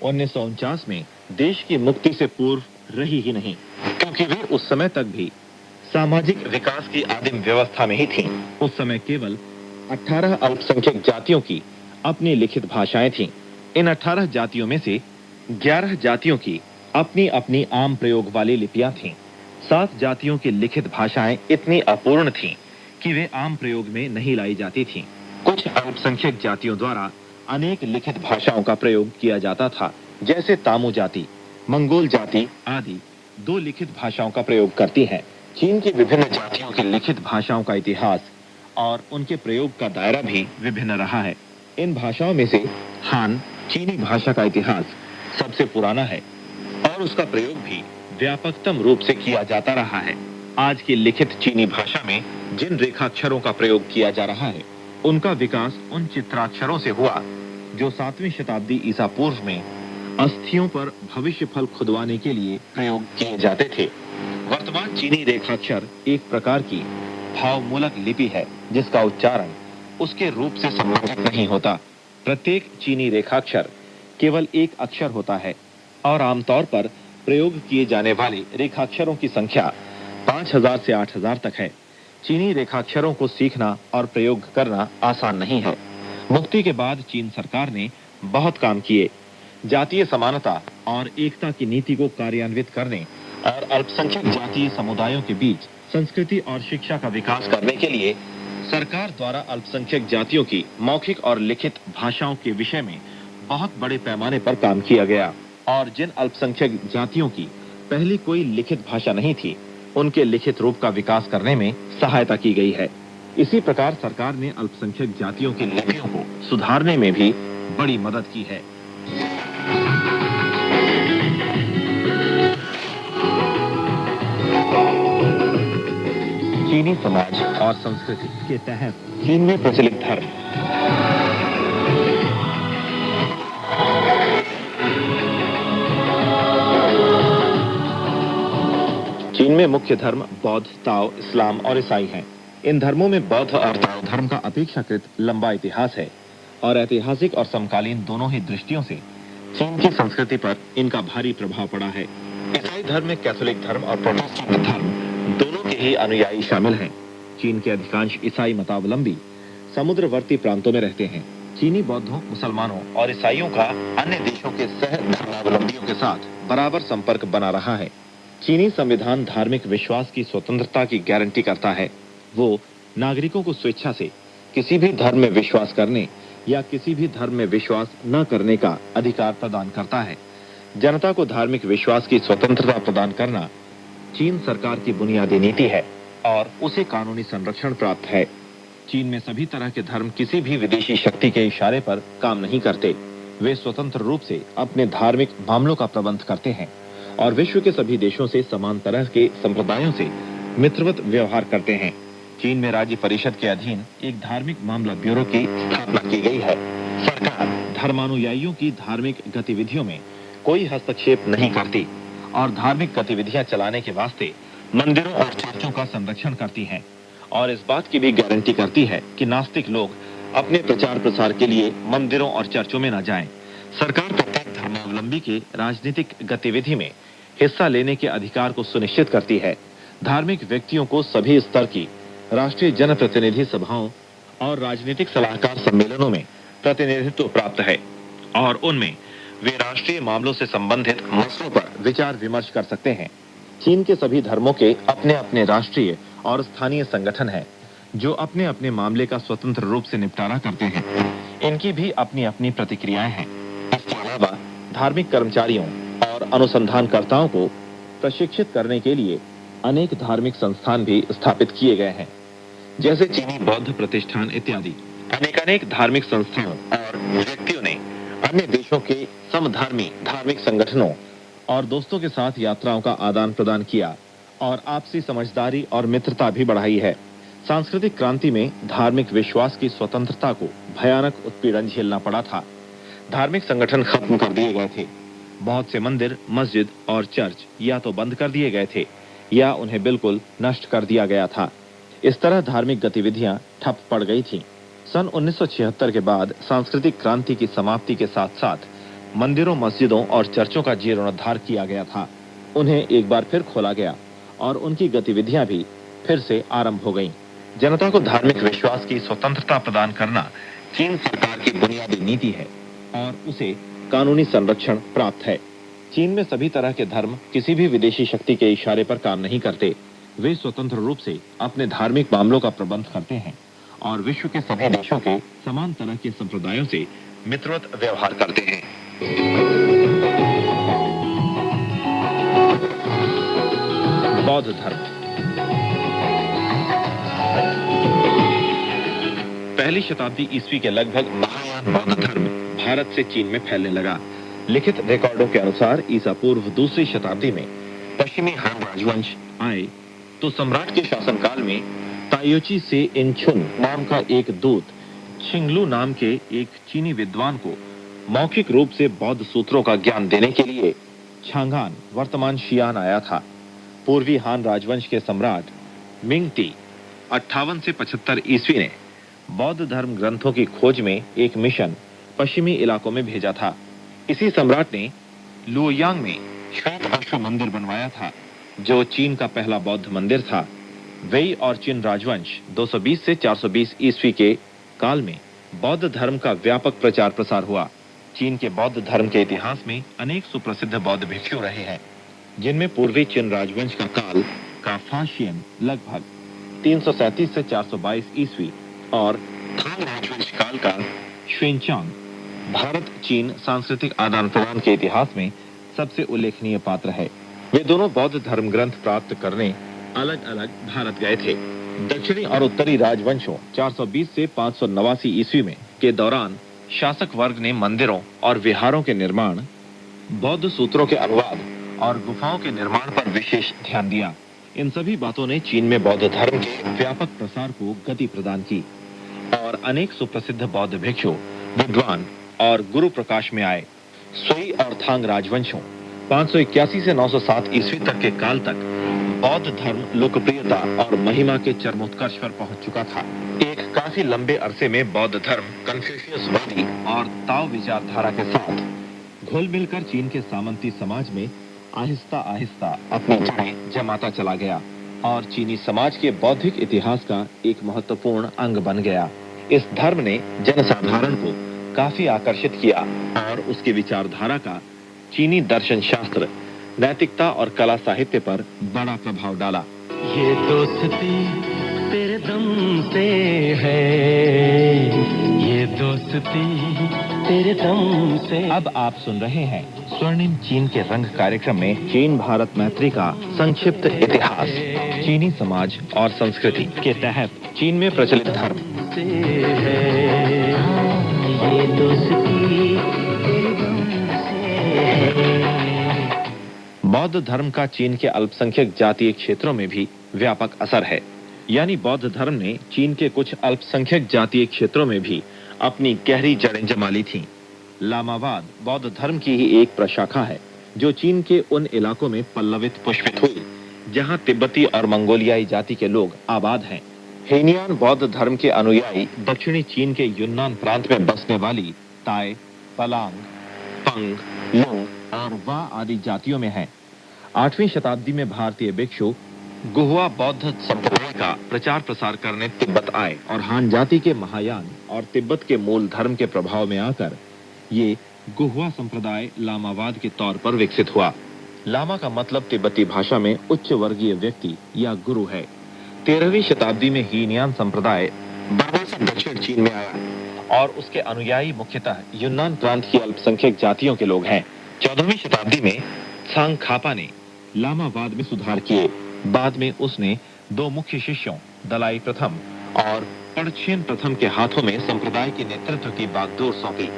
1949 में देश की मुक्ति से पूर्व रही ही नहीं, क्योंकि वे उस समय तक भी सामाजिक विकास की आदिम व्यवस्था में ही थीं। उस समय केवल 18 अल्पसंख्यक जातियों की अपनी लिखित भाषाएं थीं। इन 18 जातियों में से 11 जातियों की अपनी अपनी आम प्रयोग वाली लिपियां थीं। 7 जातियों की लिखित भाषाएं इतनी अपूर्ण थीं कि वे आम प्रयोग में नहीं लाई जाती थीं। कुछ अल्पसंख्यक जातियों द्वारा अनेक लिखित भाषाओं का प्रयोग किया जाता था, जैसे तामू जाति, मंगोल जाति आदि 2 लिखित भाषाओं का प्रयोग करती हैं। चीन की विभिन्न जातियों की लिखित भाषाओं का इतिहास और उनके प्रयोग का दायरा भी विभिन्न रहा है। इन भाषाओं में से हान चीनी भाषा का इतिहास सबसे पुराना है और उसका प्रयोग भी व्यापकतम रूप से किया जाता रहा है। आज की लिखित चीनी भाषा में जिन रेखाक्षरों का प्रयोग किया जा रहा है, उनका विकास उन चित्राक्षरों से हुआ जो 7वीं शताब्दी ईसा पूर्व में अस्थियों पर भविष्य फल खुदवाने के लिए प्रयोग किए जाते थे। वर्तमान चीनी रेखाक्षर एक प्रकार की भावमूलक लिपि है, जिसका उच्चारण उसके रूप से संबंधित नहीं होता। प्रत्येक चीनी रेखाक्षर केवल एक अक्षर होता है और आमतौर पर प्रयोग किए जाने वाले रेखाक्षरों की संख्या 5000 से 8000 तक है। चीनी रेखाक्षरों को सीखना और प्रयोग करना आसान नहीं है। मुक्ति के बाद चीन सरकार ने बहुत काम किए। जातीय समानता और एकता की नीति को कार्यान्वित करने और अल्पसंख्यक जातीय समुदायों के बीच संस्कृति और शिक्षा का विकास करने के लिए सरकार द्वारा अल्पसंख्यक जातियों की मौखिक और लिखित भाषाओं के विषय में बहुत बड़े पैमाने पर काम किया गया, और जिन अल्पसंख्यक जातियों की पहले कोई लिखित भाषा नहीं थी, उनके लिखित रूप का विकास करने में सहायता की गई है। इसी प्रकार सरकार ने अल्पसंख्यक जातियों की लिपियों को सुधारने में भी बड़ी मदद की है। चीनी समाज और संस्कृति के तहत चीन में प्रचलित धर्म। चीन में मुख्य धर्म बौद्ध, ताओ, इस्लाम और ईसाई हैं। इन धर्मों में बौद्ध और ताओ धर्म का अपेक्षाकृत लंबा इतिहास है और ऐतिहासिक और समकालीन दोनों ही दृष्टियों से चीन की संस्कृति पर इनका भारी प्रभाव पड़ा है। ईसाई धर्म में कैथोलिक धर्म और प्रोटेस्टेंट धर्म दोनों के ही अनुयायी शामिल हैं। चीन के अधिकांश ईसाई मतावलंबी समुद्रवर्ती प्रांतों में रहते हैं। चीनी बौद्धों, मुसलमानों और ईसाइयों का अन्य देशों के सह धर्मावलंबियों के साथ बराबर संपर्क बना रहा है। चीनी संविधान धार्मिक विश्वास की स्वतंत्रता की गारंटी करता है। वो नागरिकों को स्वेच्छा से किसी भी धर्म में विश्वास करने या किसी भी धर्म में विश्वास न करने का अधिकार प्रदान करता है। जनता को धार्मिक विश्वास की स्वतंत्रता प्रदान करना चीन सरकार की बुनियादी नीति है और उसे कानूनी संरक्षण प्राप्त है। चीन में सभी तरह के धर्म किसी भी विदेशी शक्ति के इशारे पर काम नहीं करते। वे स्वतंत्र रूप से अपने धार्मिक मामलों का प्रबंध करते हैं और विश्व के सभी देशों से समान तरह के संप्रदायों से मित्रवत व्यवहार करते हैं। चीन में राज्य परिषद के अधीन एक धार्मिक मामला ब्यूरो की स्थापना की गई है। सरकार धर्मानुयायियों की धार्मिक गतिविधियों में कोई हस्तक्षेप नहीं करती और धार्मिक गतिविधियां चलाने के वास्ते मंदिरों और चर्चों का संरक्षण करती है और इस बात की भी गारंटी करती है कि नास्तिक लोग अपने प्रचार प्रसार के लिए मंदिरों और चर्चों में न जाएं। सरकार प्रत्येक धर्मावलंबी के राजनीतिक गतिविधि में हिस्सा लेने के अधिकार को सुनिश्चित करती है। धार्मिक व्यक्तियों को सभी स्तर की राष्ट्रीय जनप्रतिनिधि सभाओं और राजनीतिक सलाहकार सम्मेलनों में प्रतिनिधित्व प्राप्त है और उनमें वे राष्ट्रीय मामलों से संबंधित मसलों पर विचार विमर्श कर सकते हैं। चीन के सभी धर्मों के अपने अपने राष्ट्रीय और स्थानीय संगठन हैं जो अपने अपने मामले का स्वतंत्र रूप से निपटारा करते हैं। इनकी भी अपनी अपनी प्रतिक्रियाएं हैं। इसके अलावा धार्मिक कर्मचारियों और अनुसंधानकर्ताओं को प्रशिक्षित करने के लिए अनेक धार्मिक संस्थान भी स्थापित किए गए हैं, जैसे चीनी बौद्ध प्रतिष्ठान इत्यादि। अनेक धार्मिक संस्थाओं और व्यक्तियों ने अन्य देशों के समधर्मी धार्मिक संगठनों और दोस्तों के साथ यात्राओं का आदान प्रदान किया और आपसी समझदारी और मित्रता भी बढ़ाई है। सांस्कृतिक क्रांति में धार्मिक विश्वास की स्वतंत्रता को भयानक उत्पीड़न झेलना पड़ा था। धार्मिक संगठन खत्म कर दिए गए थे। बहुत से मंदिर, मस्जिद और चर्च या तो बंद कर दिए गए थे या उन्हें बिल्कुल नष्ट कर दिया गया था। इस तरह धार्मिक गतिविधियां ठप पड़ गई थीं। सन 1976 के बाद सांस्कृतिक क्रांति की समाप्ति के साथ साथ मंदिरों, मस्जिदों और चर्चों का जीर्णोद्धार किया गया था। उन्हें एक बार फिर खोला गया और उनकी गतिविधियां भी फिर से आरंभ हो गईं। जनता को धार्मिक विश्वास की स्वतंत्रता प्रदान करना चीन सरकार की बुनियादी नीति है और उसे कानूनी संरक्षण प्राप्त है। चीन में सभी तरह के धर्म किसी भी विदेशी शक्ति के इशारे पर काम नहीं करते। वे स्वतंत्र रूप से अपने धार्मिक मामलों का प्रबंध करते हैं और विश्व के सभी देशों के समान तरह के संप्रदायों से मित्रवत व्यवहार करते हैं। बौद्ध धर्म। पहली शताब्दी ईस्वी के लगभग महायान बौद्ध धर्म भारत से चीन में फैलने लगा। लिखित रिकॉर्डों के अनुसार ईसा पूर्व दूसरी शताब्दी में पश्चिमी हान राजवंश आए तो सम्राट के शासनकाल में तायोची से इनछुन नाम का एक दूत छिंगलू नाम के एक चीनी विद्वान को मौखिक रूप से बौद्ध सूत्रों का ज्ञान देने के लिए छांगान, वर्तमान शियान आया था। पूर्वी हान राजवंश के सम्राट मिंगटी 58 से 75 ईस्वी ने बौद्ध धर्म ग्रंथों की खोज में एक मिशन पश्चिमी इलाकों में भेजा था। इसी सम्राट ने लुओयांग में श्वेत अश्व मंदिर बनवाया था, जो चीन का पहला बौद्ध मंदिर था। वेई और चिन राजवंश 220 से 420 ईस्वी के काल में बौद्ध धर्म का व्यापक प्रचार प्रसार हुआ। चीन के बौद्ध धर्म के इतिहास में अनेक सुप्रसिद्ध बौद्ध भिक्षु रहे हैं, जिनमें पूर्वी चिन राजवंश का काल का फाशियन लगभग 337 से 422 ईस्वी और थांग राजवंश काल का श्वेनचांग भारत चीन सांस्कृतिक आदान प्रदान के इतिहास में सबसे उल्लेखनीय पात्र है। वे दोनों बौद्ध धर्म ग्रंथ प्राप्त करने अलग अलग भारत गए थे। दक्षिणी और उत्तरी राजवंशों 420 से 589 ईस्वी में के दौरान शासक वर्ग ने मंदिरों और विहारों के निर्माण, बौद्ध सूत्रों के अनुवाद और गुफाओं के निर्माण पर विशेष ध्यान दिया। इन सभी बातों ने चीन में बौद्ध धर्म के व्यापक प्रसार को गति प्रदान की और अनेक सुप्रसिद्ध बौद्ध भिक्षु, विद्वान और गुरु प्रकाश में आए। सुई और थांग राजवंशों 581 से 907 ईस्वी तक के काल तक बौद्ध धर्म लोकप्रियता और महिमा के चरमोत्कर्ष पर पहुंच चुका था। एक काफी लंबे अरसे में बौद्ध धर्म कन्फ्यूशियसवादी और ताओ विचारधारा के साथ घुल मिलकर चीन के सामंती समाज में आहिस्ता आहिस्ता अपनी जड़ें जमाता चला गया और चीनी समाज के बौद्धिक इतिहास का एक महत्वपूर्ण अंग बन गया। इस धर्म ने जनसाधारण को काफी आकर्षित किया और उसकी विचारधारा का चीनी दर्शन शास्त्र, नैतिकता और कला साहित्य पर बड़ा प्रभाव डाला। ये दोस्ती तेरे दम से है, ये दोस्ती तेरे दम से। अब आप सुन रहे हैं स्वर्णिम चीन के रंग कार्यक्रम में चीन भारत मैत्री का संक्षिप्त इतिहास, चीनी समाज और संस्कृति के तहत चीन में प्रचलित धर्म। से है, ये दोस्ती तेरे दम से है। बौद्ध धर्म का चीन के अल्पसंख्यक जातीय क्षेत्रों में भी व्यापक असर है। यानी बौद्ध धर्म ने चीन के कुछ अल्पसंख्यक जातीय क्षेत्रों में भी अपनी गहरी जड़ें जमा ली थीं। लामावाद बौद्ध धर्म की ही एक प्रशाखा है, जो चीन के उन इलाकों में पल्लवित पुष्पित हुई जहां तिब्बती और मंगोलियाई जाति के लोग आबाद हैं। हेनियान बौद्ध धर्म के अनुयायी दक्षिणी चीन के युन्नान प्रांत में बसने वाली ताय, पलांग, पंग, लुंग और वा आदि जातियों में हैं। 8वीं शताब्दी में भारतीय भिक्षु गुहुआ बौद्ध संप्रदाय का प्रचार प्रसार करने तिब्बत आए और हान जाति के महायान और तिब्बत के मूल धर्म के प्रभाव में आकर ये गुहुआ संप्रदाय लामावाद के तौर पर विकसित हुआ। लामा का मतलब तिब्बती भाषा में उच्च वर्गीय व्यक्ति या गुरु है। 13वीं शताब्दी में हीनयान संप्रदाय बर्मा से दक्षिण चीन में आया और उसके अनुयायी मुख्यतः युन्नान प्रांत की अल्पसंख्यक जातियों के लोग हैं। 14वीं शताब्दी में त्सांगखापा ने लामावाद में सुधार किए। बाद में उसने 2 मुख्य शिष्यों दलाई प्रथम और पड़छेन प्रथम के हाथों में संप्रदाय के नेतृत्व की बागडोर सौंपी।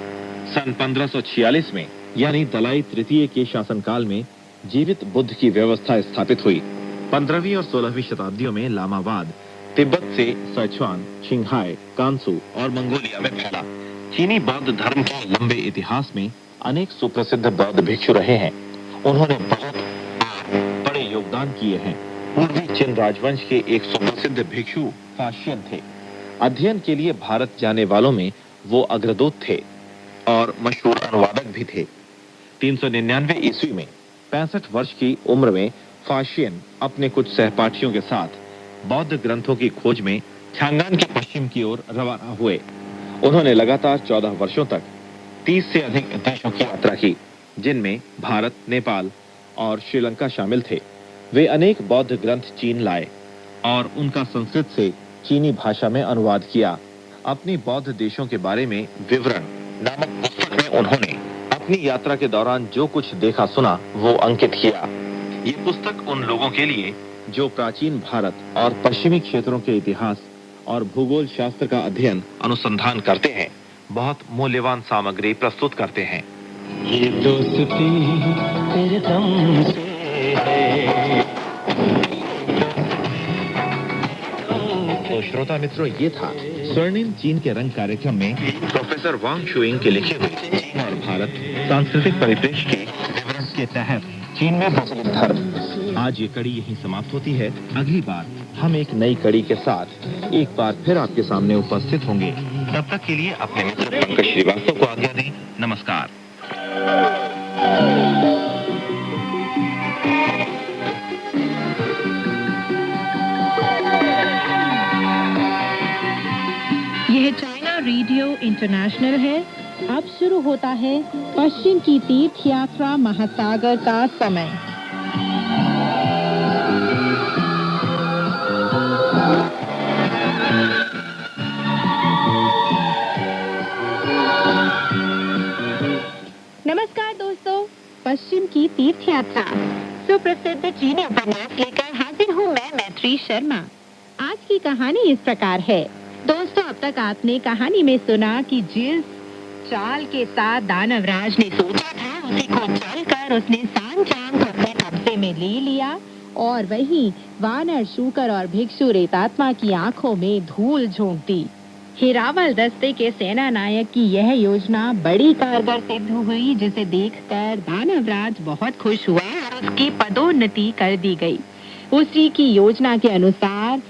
सन 1546 में यानी दलाई तृतीय के शासनकाल में जीवित बुद्ध की व्यवस्था स्थापित हुई। 15वीं और 16वीं शताब्दियों में लामावाद तिब्बत से सिचुआन, छिंगहाई, कांसू और मंगोलिया में फैला। चीनी बौद्ध धर्म के लंबे इतिहास में अनेक सुप्रसिद्ध बौद्ध भिक्षु रहे हैं। उन्होंने बहुत बड़े योगदान किए हैं। पूर्वी चिन राजवंश के एक सुप्रसिद्ध भिक्षु फाशियन थे। अध्ययन के लिए भारत जाने वालों में वो अग्रदूत थे और मशहूर अनुवादक भी थे। 399 ईस्वी में 65 वर्ष की उम्र में फाशियन अपने कुछ सहपाठियों के साथ बौद्ध ग्रंथों की खोज में छांगान के पश्चिम की ओर रवाना हुए। उन्होंने लगातार 14 वर्षों तक 30 से अधिक देशों की यात्रा की, जिनमें भारत, नेपाल और श्रीलंका शामिल थे। वे अनेक बौद्ध ग्रंथ चीन लाए और उनका संस्कृत से चीनी भाषा में अनुवाद किया। अपनी बौद्ध देशों के बारे में विवरण नामक पुस्तक में उन्होंने अपनी यात्रा के दौरान जो कुछ देखा सुना वो अंकित किया। ये पुस्तक उन लोगों के लिए जो प्राचीन भारत और पश्चिमी क्षेत्रों के इतिहास और भूगोल शास्त्र का अध्ययन अनुसंधान करते हैं, बहुत मूल्यवान सामग्री प्रस्तुत करते हैं। ये दोस्ती तेरे दम से है। तो श्रोता मित्रों, ये था स्वर्णिम चीन के रंग कार्यक्रम में प्रोफेसर वांग शुइंग के लिखे हुए चीन और भारत सांस्कृतिक परिप्रेक्ष्य के विवरण के तहत चीन में प्रचलित धर्म। आज ये कड़ी यहीं समाप्त होती है। अगली बार हम एक नई कड़ी के साथ एक बार फिर आपके सामने उपस्थित होंगे। तब तक के लिए अपने मित्र पंकज श्रीवास्तव को आज्ञा दें। नमस्कार। यह चाइना रेडियो इंटरनेशनल है। अब शुरू होता है पश्चिम की तीर्थ यात्रा महासागर का समय। नमस्कार दोस्तों, पश्चिम की तीर्थ यात्रा सुप्रसिद्ध चीनी उपन्यास लेकर हाजिर हूँ मैं, मैत्री शर्मा। आज की कहानी इस प्रकार है। दोस्तों, अब तक आपने कहानी में सुना कि जिस चाल के साथ दानवराज ने सोचा था उसी को चलकर उसने सांचांग को अपने कब्जे में ले लिया और वहीं वानर, शूकर और भिक्षु रेतात्मा की आंखों में धूल झोंक दी। हिरावल दस्ते के सेना नायक की यह योजना बड़ी कारगर सिद्ध हुई, जिसे देखकर दानवराज बहुत खुश हुआ और उसकी पदोन्नति कर दी गई। उसी की योजना के अनुसार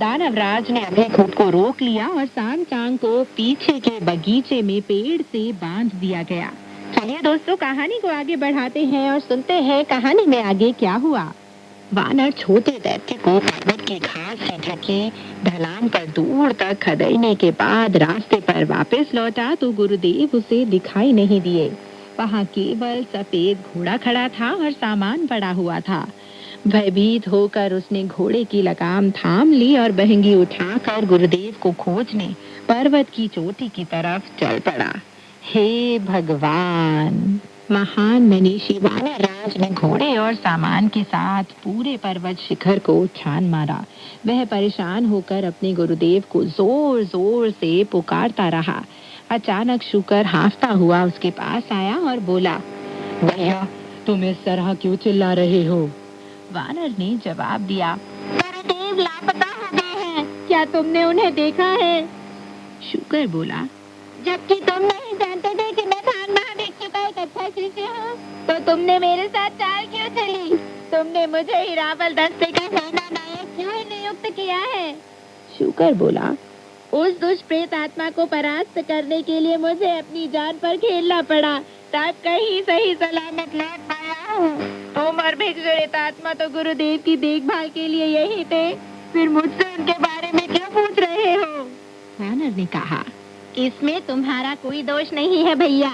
दानवराज ने अभी खुद को रोक लिया और सांचांग को पीछे के बगीचे में पेड़ से बांध दिया गया। चलिए दोस्तों, कहानी को आगे बढ़ाते हैं और सुनते हैं कहानी में आगे क्या हुआ। वानर छोटे दैत्य को पर्वत की घास से ढकी ढलान पर दूर तक खदेड़ने के बाद रास्ते पर वापस लौटा तो गुरुदेव उसे दिखाई नहीं दिए। वहाँ केवल सफेद घोड़ा खड़ा था और सामान पड़ा हुआ था। भयभीत होकर उसने घोड़े की लगाम थाम ली और बहंगी उठाकर गुरुदेव को खोजने पर्वत की चोटी की तरफ चल पड़ा। हे भगवान! महान मनीषी वानरराज ने घोड़े और सामान के साथ पूरे पर्वत शिखर को छान मारा। वह परेशान होकर अपने गुरुदेव को जोर जोर से पुकारता रहा। अचानक शूकर हांफता हुआ उसके पास आया और बोला, भैया, तुम इस तरह क्यों चिल्ला रहे हो? वानर ने जवाब दिया, गुरुदेव लापता हो गए हैं, क्या तुमने उन्हें देखा है? शूकर बोला, जबकि तुम नहीं जानते थे कि मैं थान महाभिक्षु का एक अच्छा शिष्य हूँ, तो तुमने मेरे साथ चाल क्यों चली? तुमने मुझे हिरावल दस्ते का सेना नायक क्यों नियुक्त किया है? शूकर बोला, उस दुष्ट प्रेत आत्मा को परास्त करने के लिए मुझे अपनी जान पर खेलना पड़ा, तब कहीं सही सलामत लौट पाया हूँ। तुम और भिक्षु आत्मा तो गुरुदेव की देखभाल के लिए यही थे, फिर मुझसे उनके बारे में क्यों पूछ रहे हो? वानर ने कहा, इसमें तुम्हारा कोई दोष नहीं है भैया।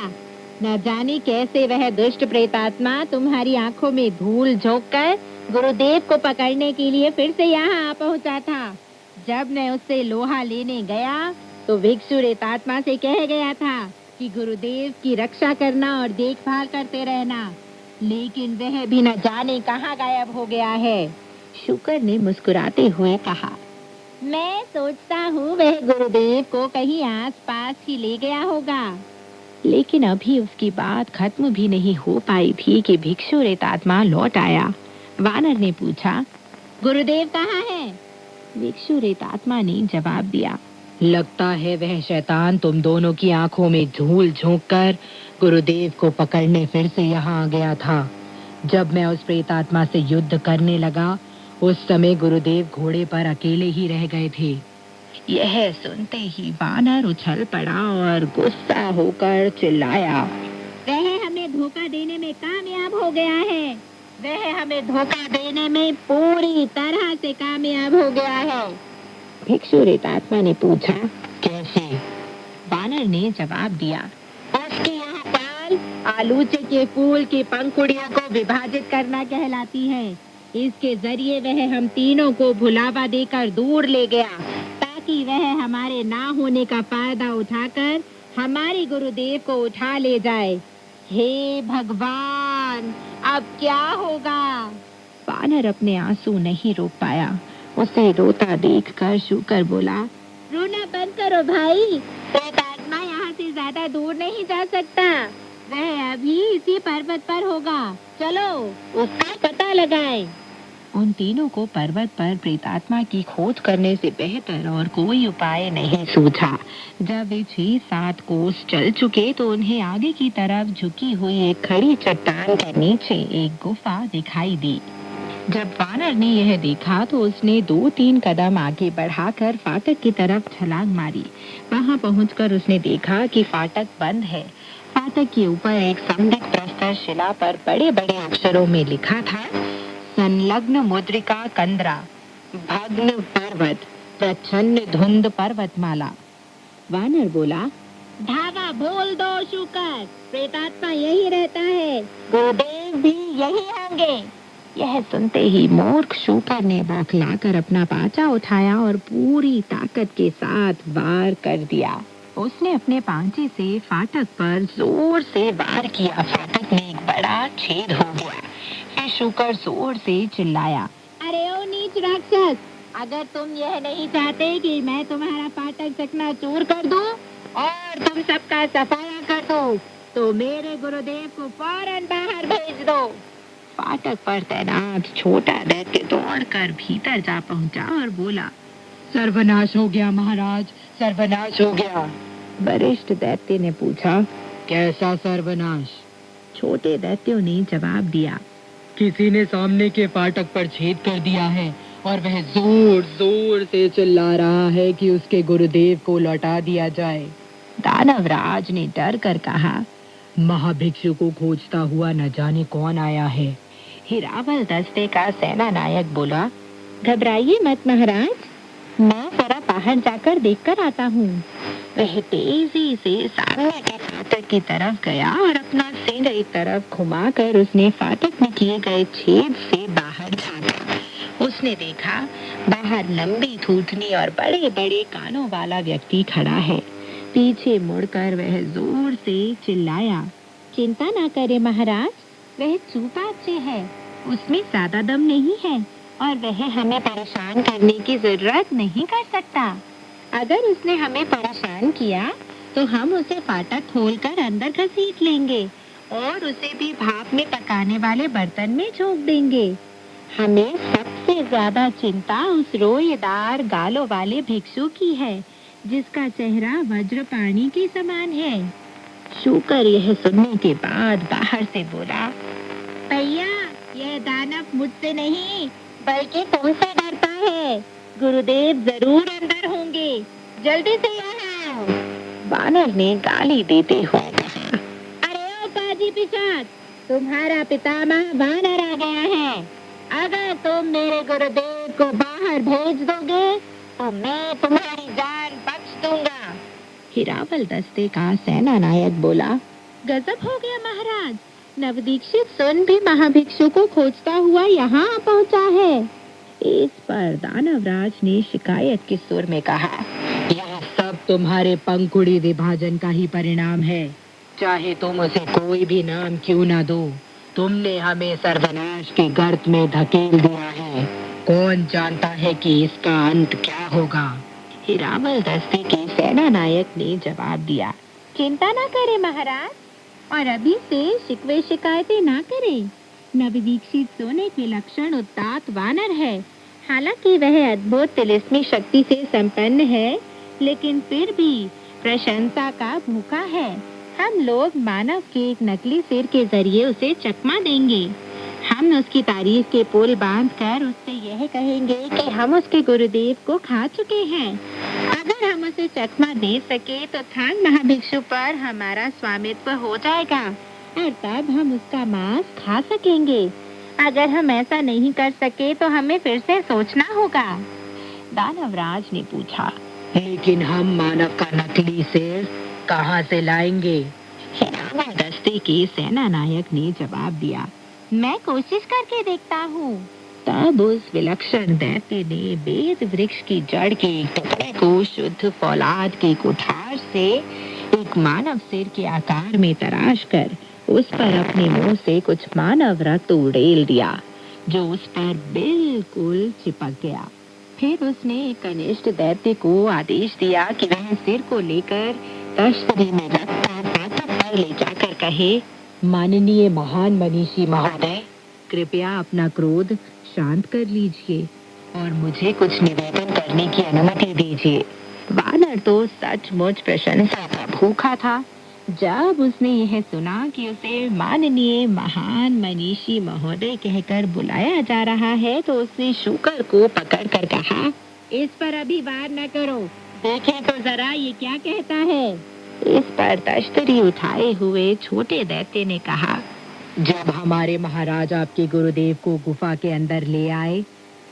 न जाने कैसे वह दुष्ट प्रेतात्मा तुम्हारी आंखों में धूल झोंककर गुरुदेव को पकड़ने के लिए फिर से यहाँ आ पहुँचा था। जब मैं उससे लोहा लेने गया तो भिक्षु रेतात्मा से कह गया था कि गुरुदेव की रक्षा करना और देखभाल करते रहना। लेकिन वह भी न जाने कहाँ गायब हो गया है। शुकर ने मुस्कुराते हुए कहा, मैं सोचता हूँ वह गुरुदेव को कहीं आस-पास ही ले गया होगा। लेकिन अभी उसकी बात खत्म भी नहीं हो पाई थी कि भिक्षु रेतात्मा लौट आया। वानर ने पूछा, गुरुदेव कहाँ है? भिक्षु रेतात्मा ने जवाब दिया, लगता है वह शैतान तुम दोनों की आंखों में धूल झोंक कर गुरुदेव को पकड़ने फिर से यहाँ आ गया था। जब मैं उस प्रेतात्मा से युद्ध करने लगा, उस समय गुरुदेव घोड़े पर अकेले ही रह गए थे। यह सुनते ही वानर उछल पड़ा और गुस्सा होकर चिल्लाया, वह हमें धोखा देने में कामयाब हो गया है। वह हमें धोखा देने में पूरी तरह से कामयाब हो गया है। भिक्षु रेतात्मा ने पूछा, कैसे? वानर ने जवाब दिया, उसकी यह चाल आलूचे के फूल की पंखुड़ियों को विभाजित करना कहलाती है। इसके जरिए वह हम तीनों को भुलावा देकर दूर ले गया, ताकि वह हमारे ना होने का फायदा उठाकर हमारे गुरुदेव को उठा ले जाए। हे भगवान, अब क्या होगा? वानर अपने आंसू नहीं रोक पाया। उसे रोता देखकर शुकर बोला, रोना बंद करो भाई, प्रेतात्मा यहाँ से ज्यादा दूर नहीं जा सकता। वह अभी इसी पर्वत पर होगा, चलो उसका पता लगाएं। उन तीनों को पर्वत पर प्रेतात्मा की खोज करने से बेहतर और कोई उपाय नहीं सूझा। जब वे 6-7 कोस चल चुके तो उन्हें आगे की तरफ झुकी हुई एक खड़ी चट्टान के नीचे एक गुफा दिखाई दी। जब वानर ने यह देखा तो उसने 2-3 कदम आगे बढ़ाकर फाटक की तरफ छलांग मारी। वहां पहुंचकर उसने देखा कि फाटक बंद है। फाटक के ऊपर एक संदिग्ध प्रस्तर शिला पर बड़े-बड़े अक्षरों में लिखा था, संलग्न मुद्रिका कंदरा, भग्न पर्वत, प्रच्छन्न धुंध पर्वतमाला। वानर बोला, धावा बोल दो शुकर, प्रेतात्मा यही रहता है, गुरुदेव भी यही होंगे। यह सुनते ही मूर्ख शुकर ने बौखलाकर अपना पाचा उठाया और पूरी ताकत के साथ वार कर दिया। उसने अपने पांचे से फाटक पर जोर से वार किया। फाटक में एक बड़ा छेद हो गया। फिर शुकर जोर से चिल्लाया, अरे ओ नीच राक्षस, अगर तुम यह नहीं चाहते कि मैं तुम्हारा फाटक चकनाचूर कर दूं और तुम सबका सफाया कर दूं, तो मेरे गुरुदेव को फौरन बाहर भेज दो। फाटक पर तैनात छोटा दैत्य दौड़कर भीतर जा पहुंचा और बोला, सर्वनाश हो गया महाराज, सर्वनाश हो गया। वरिष्ठ दैत्य ने पूछा, कैसा सर्वनाश? छोटे दैत्यों ने जवाब दिया, किसी ने सामने के फाटक पर छेद कर दिया है और वह जोर जोर से चिल्ला रहा है कि उसके गुरुदेव को लौटा दिया जाए। दानवराज ने डर कर कहा, महाभिक्षु को खोजता हुआ न जाने कौन आया है। हिरावल दस्ते का सेना नायक बोला, घबराइए मत महाराज, मैं जरा बाहर जाकर देखकर आता हूँ। वह तेजी से सामने के फाटक की तरफ गया और अपना सिर एक तरफ घुमाकर उसने फाटक में किए गए छेद से बाहर झांका। उसने देखा बाहर लंबी थूथनी और बड़े बड़े कानों वाला व्यक्ति खड़ा है। पीछे मुड़कर वह जोर से चिल्लाया, चिंता ना करे महाराज, वह चूपाचे है, उसमें ज्यादा दम नहीं है और वह हमें परेशान करने की जरूरत नहीं कर सकता। अगर उसने हमें परेशान किया तो हम उसे फाटक खोलकर अंदर घसीट लेंगे और उसे भी भाप में पकाने वाले बर्तन में झोंक देंगे। हमें सबसे ज्यादा चिंता उस रोएदार गालों वाले भिक्षु की है, जिसका चेहरा वज्रपाणी के समान है। शुकर यह सुनने के बाद बाहर से बोला, भैया यह दानव मुझसे नहीं बल्कि तुमसे डरता है। गुरुदेव जरूर अंदर होंगे, जल्दी से यहाँ आओ। वानर ने गाली देते हुए कहा, अरे ओ पाजी पिशाच, तुम्हारा पितामह वानर आ गया है। अगर तुम मेरे गुरुदेव को बाहर भेज दोगे तो मैं तुम्हारी जान बख्श दूंगा। हिरावल दस्ते का सेना नायक बोला, गजब हो गया महाराज, नवदीक्षित सुन भी महाभिक्षु को खोजता हुआ यहाँ आ पहुँचा है। इस पर दानवराज ने शिकायत के सुर में कहा, यह सब तुम्हारे पंखुड़ी विभाजन का ही परिणाम है। चाहे तुम उसे कोई भी नाम क्यों ना दो, तुमने हमें सर्वनाश के गर्त में धकेल दिया है। कौन जानता है कि इसका अंत क्या होगा? हिरावल दस्ते के सेना नायक ने जवाब दिया, चिंता ना करें महाराज, और अभी से शिकवे शिकायतें ना करें। नवदीक्षित सोने के लक्षण उत्तात वानर है। हालांकि वह अद्भुत तिलिस्मी शक्ति से संपन्न है, लेकिन फिर भी प्रशंसा का भूखा है। हम लोग मानव के एक नकली सिर के जरिए उसे चकमा देंगे। हम उसकी तारीफ के पुल बांधकर उससे यह कहेंगे कि हम उसके गुरुदेव को खा चुके हैं। अगर हम उसे चकमा दे सके तो थांग महाभिक्षु पर हमारा स्वामित्व हो जाएगा और तब हम उसका मांस खा सकेंगे। अगर हम ऐसा नहीं कर सके तो हमें फिर से सोचना होगा। दानवराज ने पूछा, लेकिन हम मानव का नकली सिर कहाँ से लाएंगे? हिरावल दस्ते के सेना नायक ने जवाब दिया, मैं कोशिश करके देखता हूँ। तब उस विलक्षण दैत्य ने बेद वृक्ष की जड़ के एक टुकड़े को शुद्ध फौलाद की कुठार से एक मानव सिर के आकार में तराश कर उस पर अपने मुंह से कुछ मानव रक्त उड़ेल दिया, जो उस पर बिल्कुल चिपक गया। फिर उसने कनिष्ठ दैत्य को आदेश दिया कि वह सिर को लेकर तश्तरी में रखकर फाटक पर ले जाकर कहे, माननीय महान मनीषी महोदय, कृपया अपना क्रोध शांत कर लीजिए और मुझे कुछ निवेदन करने की अनुमति दीजिए। वानर तो सचमुच प्रशंसा का भूखा था। जब उसने यह सुना कि उसे माननीय महान मनीषी महोदय कहकर बुलाया जा रहा है, तो उसने शूकर को पकड़कर कहा, इस पर अभी वार न करो, देखें तो जरा ये क्या कहता है। इस पर तश्तरी उठाए हुए छोटे दैत्य ने कहा, जब हमारे महाराज आपके गुरुदेव को गुफा के अंदर ले आए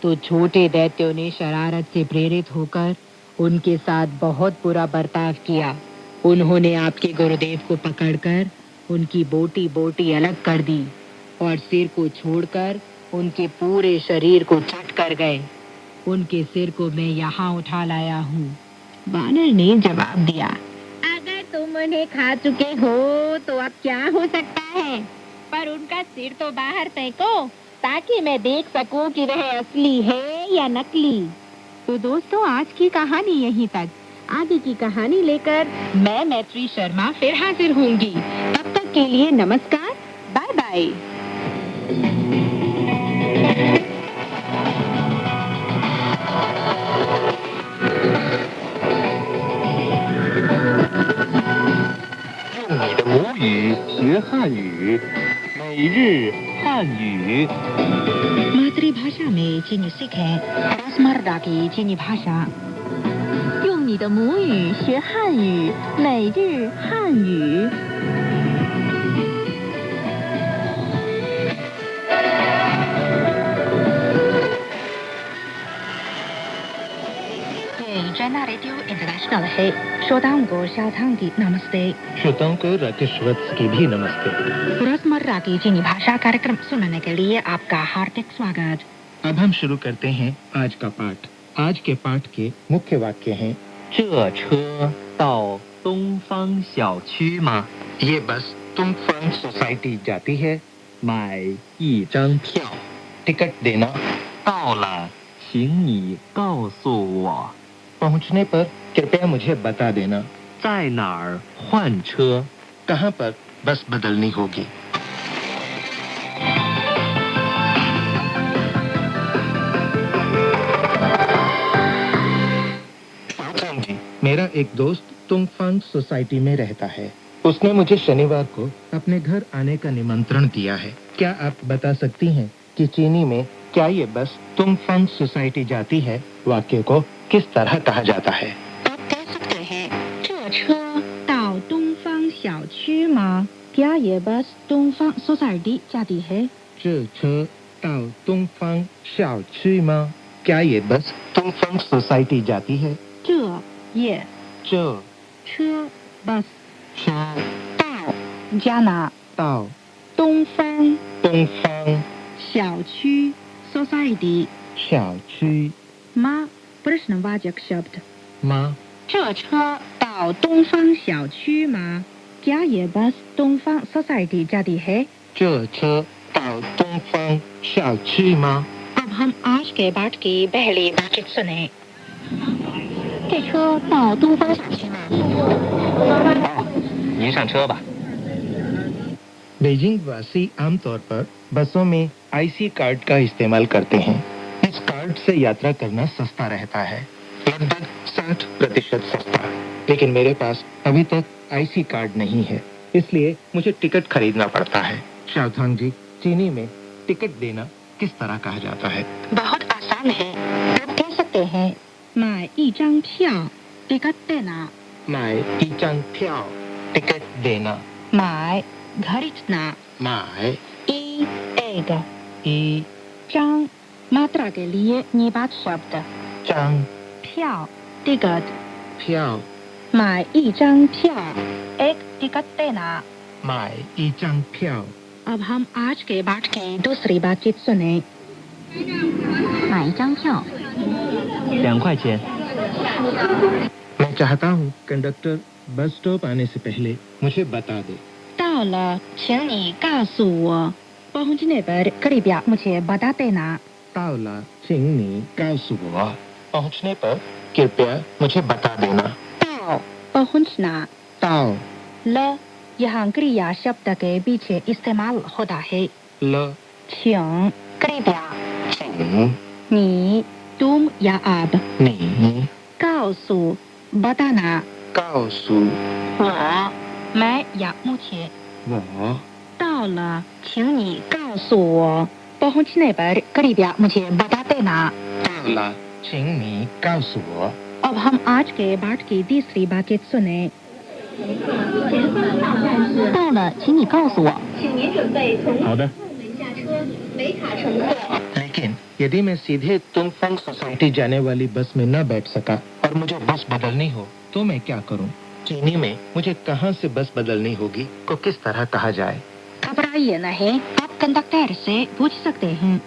तो छोटे दैत्यों ने शरारत से प्रेरित होकर उनके साथ बहुत बुरा बर्ताव किया। उन्होंने आपके गुरुदेव को पकड़कर उनकी बोटी बोटी अलग कर दी और सिर को छोड़कर उनके पूरे शरीर को चट कर गए। उनके सिर को मैं यहाँ उठा लाया हूँ। वानर ने जवाब दिया, अगर तुम उन्हें खा चुके हो तो अब क्या हो सकता है, पर उनका सिर तो बाहर फेंको ताकि मैं देख सकूं कि वह असली है या नकली। तो दोस्तों, आज की कहानी यहीं तक। आगे की कहानी लेकर मैं मैत्री शर्मा फिर हाजिर होंगी। तब तक के लिए नमस्कार, बाय बाय। 你的母语学汉语，每日汉语。 मातृभाषा में चीनी सीखें, रोजमर्रा की चीनी भाषा। 用你的母语学汉语，每日汉语。ये चैना रेडियो इंटरनेशनल है। श्रोताओं को शाथांग की नमस्ते। श्रोताओं को राकेशवत्स की भी नमस्ते। रोजमर्रा की चीनी भाषा कार्यक्रम सुनने के लिए आपका हार्दिक स्वागत। अब हम शुरू करते हैं आज का पाठ। आज के पाठ के मुख्य वाक्य हैं, 这车到东方小区吗？ ये बस तुंगफांग सोसाइटी जाती है। 买一张票， टिकट देना। 到了，请你告诉我 पहुंचने पर कृपया मुझे बता देना। 在哪儿换车。 कहाँ पर बस बदलनी होगी। जी, मेरा एक दोस्त तुंगफांग सोसाइटी में रहता है। उसने मुझे शनिवार को अपने घर आने का निमंत्रण दिया है। क्या आप बता सकती हैं कि चीनी में क्या ये बस तुंगफांग सोसाइटी जाती है वाक्य को किस तरह कहा जाता है? आप कह सकते हैं, 这车到东方小区吗? क्या ये बस तुंगफांग सोसाइटी जाती है? 这车到东方小区吗? क्या ये बस तुंगफांग सोसाइटी जाती है? 这 ये 这 车 बस 车 到 जाना 到东方东方小区 सोसाइटी 小区 माँ प्रश्नवाचक शब्द। 吗? 这车到东方小区吗? क्या ये बस तुंगफांग सोसाइटी जाती है? 这车到东方小区吗？ अब हम आज के बाट की पहली बातचीत सुने। 这车到东方小区吗？您上车吧。 बीजिंग वासी आमतौर पर बसों में आईसी कार्ड का इस्तेमाल करते हैं। इस कार्ड से यात्रा करना सस्ता रहता है, लगभग 60% सस्ता। लेकिन मेरे पास अभी तक आईसी कार्ड नहीं है, इसलिए मुझे टिकट खरीदना पड़ता है। शाओथांग जी, चीनी में टिकट देना किस तरह कहा जाता है? बहुत आसान है। आप कह सकते हैं 买一张票 टिकट देना। 买一张票 टिकट देना। 买 खरीदना। 买 ई एक 一 张 मात्रा के लिए निवात शब्द। 张 票 टिकट 票 买一张票 एक टिकट देना। 买一张票 अब हम आज के बाट की दूसरी बातचीत सुने। 买一张票。 2块钱。 मैं चाहता हूँ कंडक्टर बस स्टॉप आने से पहले मुझे बता दे। 到了，请你告诉我。पहुंचने पर कृपया मुझे बता देना। 到了，请你告诉我。पहुंचने पर कृपया मुझे बता देना। 到 पहुंचना। 到 ल यहाँ क्रिया शब्द के पीछे इस्तेमाल होता है। 了，请 कृपया 请 你 तुम या आप 你告诉 बताना 告诉我 मैं या मुझे 我。到了，请你告诉我。पहुंचने पर कृपया मुझे बता देना। 到了，请你告诉我。 अब हम आज के बाट की तीसरी बातचीत सुने। 到了，请你告诉我。好的。 लेकिन यदि मैं सीधे तुमफंग सोसाइटी जाने वाली बस में न बैठ सका और मुझे बस बदलनी हो तो मैं क्या करूं? चीनी में मुझे कहां से बस बदलनी होगी को किस तरह कहा जाए? घबराइए नहीं, आप कंडक्टर से पूछ सकते हैं।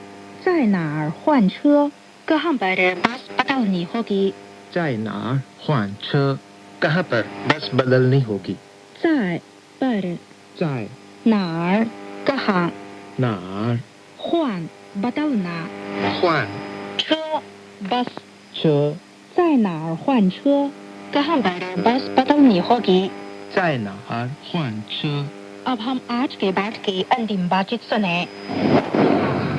在哪儿换车 कहाँ पर बस बदलनी होगी? 在哪儿换车 कहां पर बस बदलनी होगी? 在 पर 在 नार कहाँ 哪儿 换 बदलना 换 车 बस 车 在哪儿换车 कहाँ पर बस बदलनी होगी? 在哪儿换车 अब हम आज के बाट की अंतिम बातचीत सुने।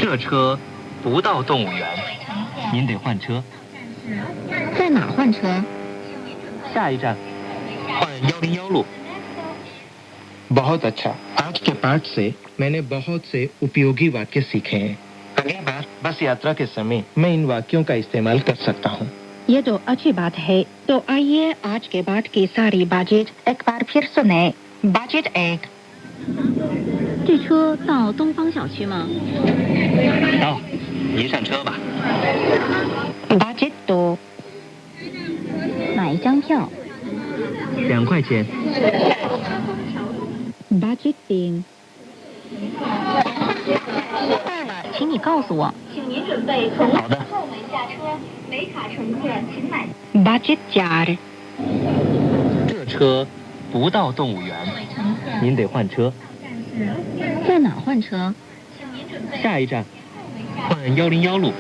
这车不到动物园，您得换车。在哪儿换车？下一站换101路。 बहुत अच्छा। आज के पाठ से मैंने बहुत से उपयोगी वाक्य सीखे हैं। अगली बार बस यात्रा के समय मैं इन वाक्यों का इस्तेमाल कर सकता हूँ। ये तो अच्छी बात है। तो आइए आज के बाट की सारी बातचीत एक बार फिर सुने। बातचीत एक। 这车到东方小区吗？到，您上车吧。 बातचीत दो। 买一张票。 2块钱。 बातचीत तीन। 到了，请你告诉我。 好的。 बातचीत चार। 这车不到动物园，您得换车。在哪儿换车？下一站换101路。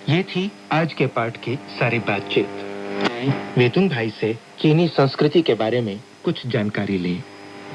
ये थी आज के पाठ की सारी बातचीत। आइए वेतुंग भाई से चीनी संस्कृति के बारे में कुछ जानकारी लें।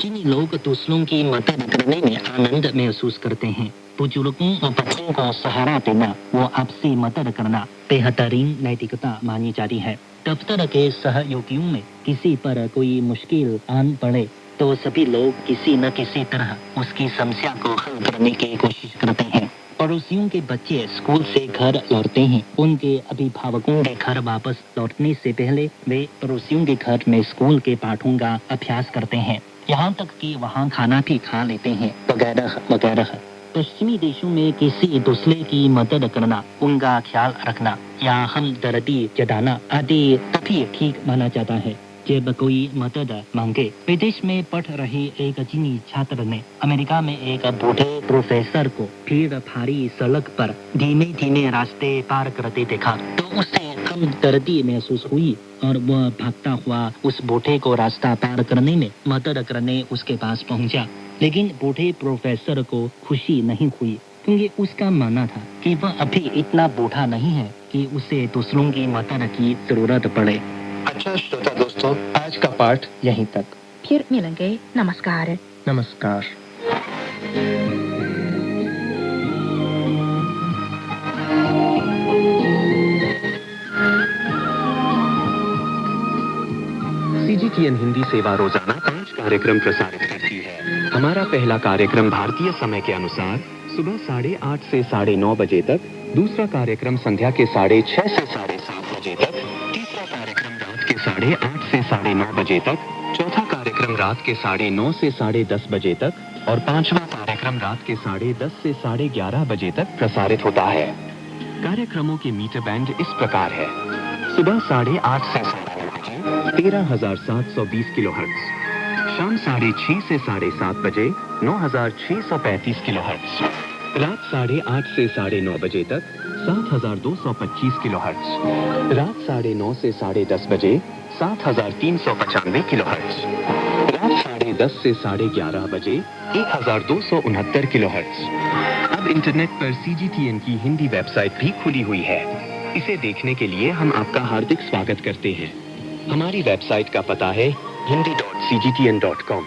चीनी लोग दूसरों की मदद करने में आनंद महसूस करते हैं। बुजुर्गों और बच्चों को सहारा देना व आपसी मदद करना बेहतरीन नैतिकता मानी जाती है। दफ्तर के सहयोगियों में किसी पर कोई मुश्किल आन पड़े तो सभी लोग किसी न किसी तरह उसकी समस्या को हल करने की कोशिश करते हैं। पड़ोसियों के बच्चे स्कूल से घर लौटते हैं। उनके अभिभावकों के घर वापस लौटने से पहले वे पड़ोसियों के घर में स्कूल के पाठों का अभ्यास करते हैं। यहाँ तक कि वहाँ खाना भी खा लेते हैं, वगैरह वगैरह। पश्चिमी देशों में किसी दूसरे की मदद करना, उनका ख्याल रखना या हमदर्दी जताना आदि तभी ठीक माना जाता है जब कोई मदद मांगे। विदेश में पढ़ रहे एक चीनी छात्र ने अमेरिका में एक बूढ़े प्रोफेसर को भीड़ भारी सड़क पर धीमे धीमे रास्ते पार करते देखा तो उसे हम दर्दी महसूस हुई और वह भागता हुआ उस बूढ़े को रास्ता पार करने में मदद करने उसके पास पहुंचा। लेकिन बूढ़े प्रोफेसर को खुशी नहीं हुई क्योंकि उसका मानना था कि वह अभी इतना बूढ़ा नहीं है कि उसे दूसरों की मदद की जरूरत पड़े। अच्छा श्रोता दोस्तों, आज का पाठ यहीं तक। फिर मिलेंगे। नमस्कार। नमस्कार। CGTN हिंदी सेवा रोजाना 5 कार्यक्रम प्रसारित करती है। हमारा पहला कार्यक्रम भारतीय समय के अनुसार सुबह 8:30 से 9:30 बजे तक, दूसरा कार्यक्रम संध्या के 6:30 से 7:30 बजे तक, तीसरा कार्यक्रम रात के 8:30 से 9:30 बजे तक, चौथा कार्यक्रम रात के 9:30 से 10:30 बजे तक और पांचवा कार्यक्रम रात के 10:30 से 11:30 बजे तक प्रसारित होता है। कार्यक्रमों के मीटर बैंड इस प्रकार है: सुबह 8:30 से 9:30 बजे 13,720 किलोहर्ट्ज, शाम 6:30 से 7:30 बजे 9,635 किलोहर्ट्ज, रात 8:30 से 9:30 बजे तक 7,225 किलोहर्ट्ज, रात 9:30 से 10:30 बजे 7,395 किलोहर्ट्ज, रात 10:30 से 11:30 बजे 1,269 किलोहर्ट्ज। अब इंटरनेट पर CGTN की हिंदी वेबसाइट भी खुली हुई है। इसे देखने के लिए हम आपका हार्दिक स्वागत करते हैं। हमारी वेबसाइट का पता है hindi.cgtn.com।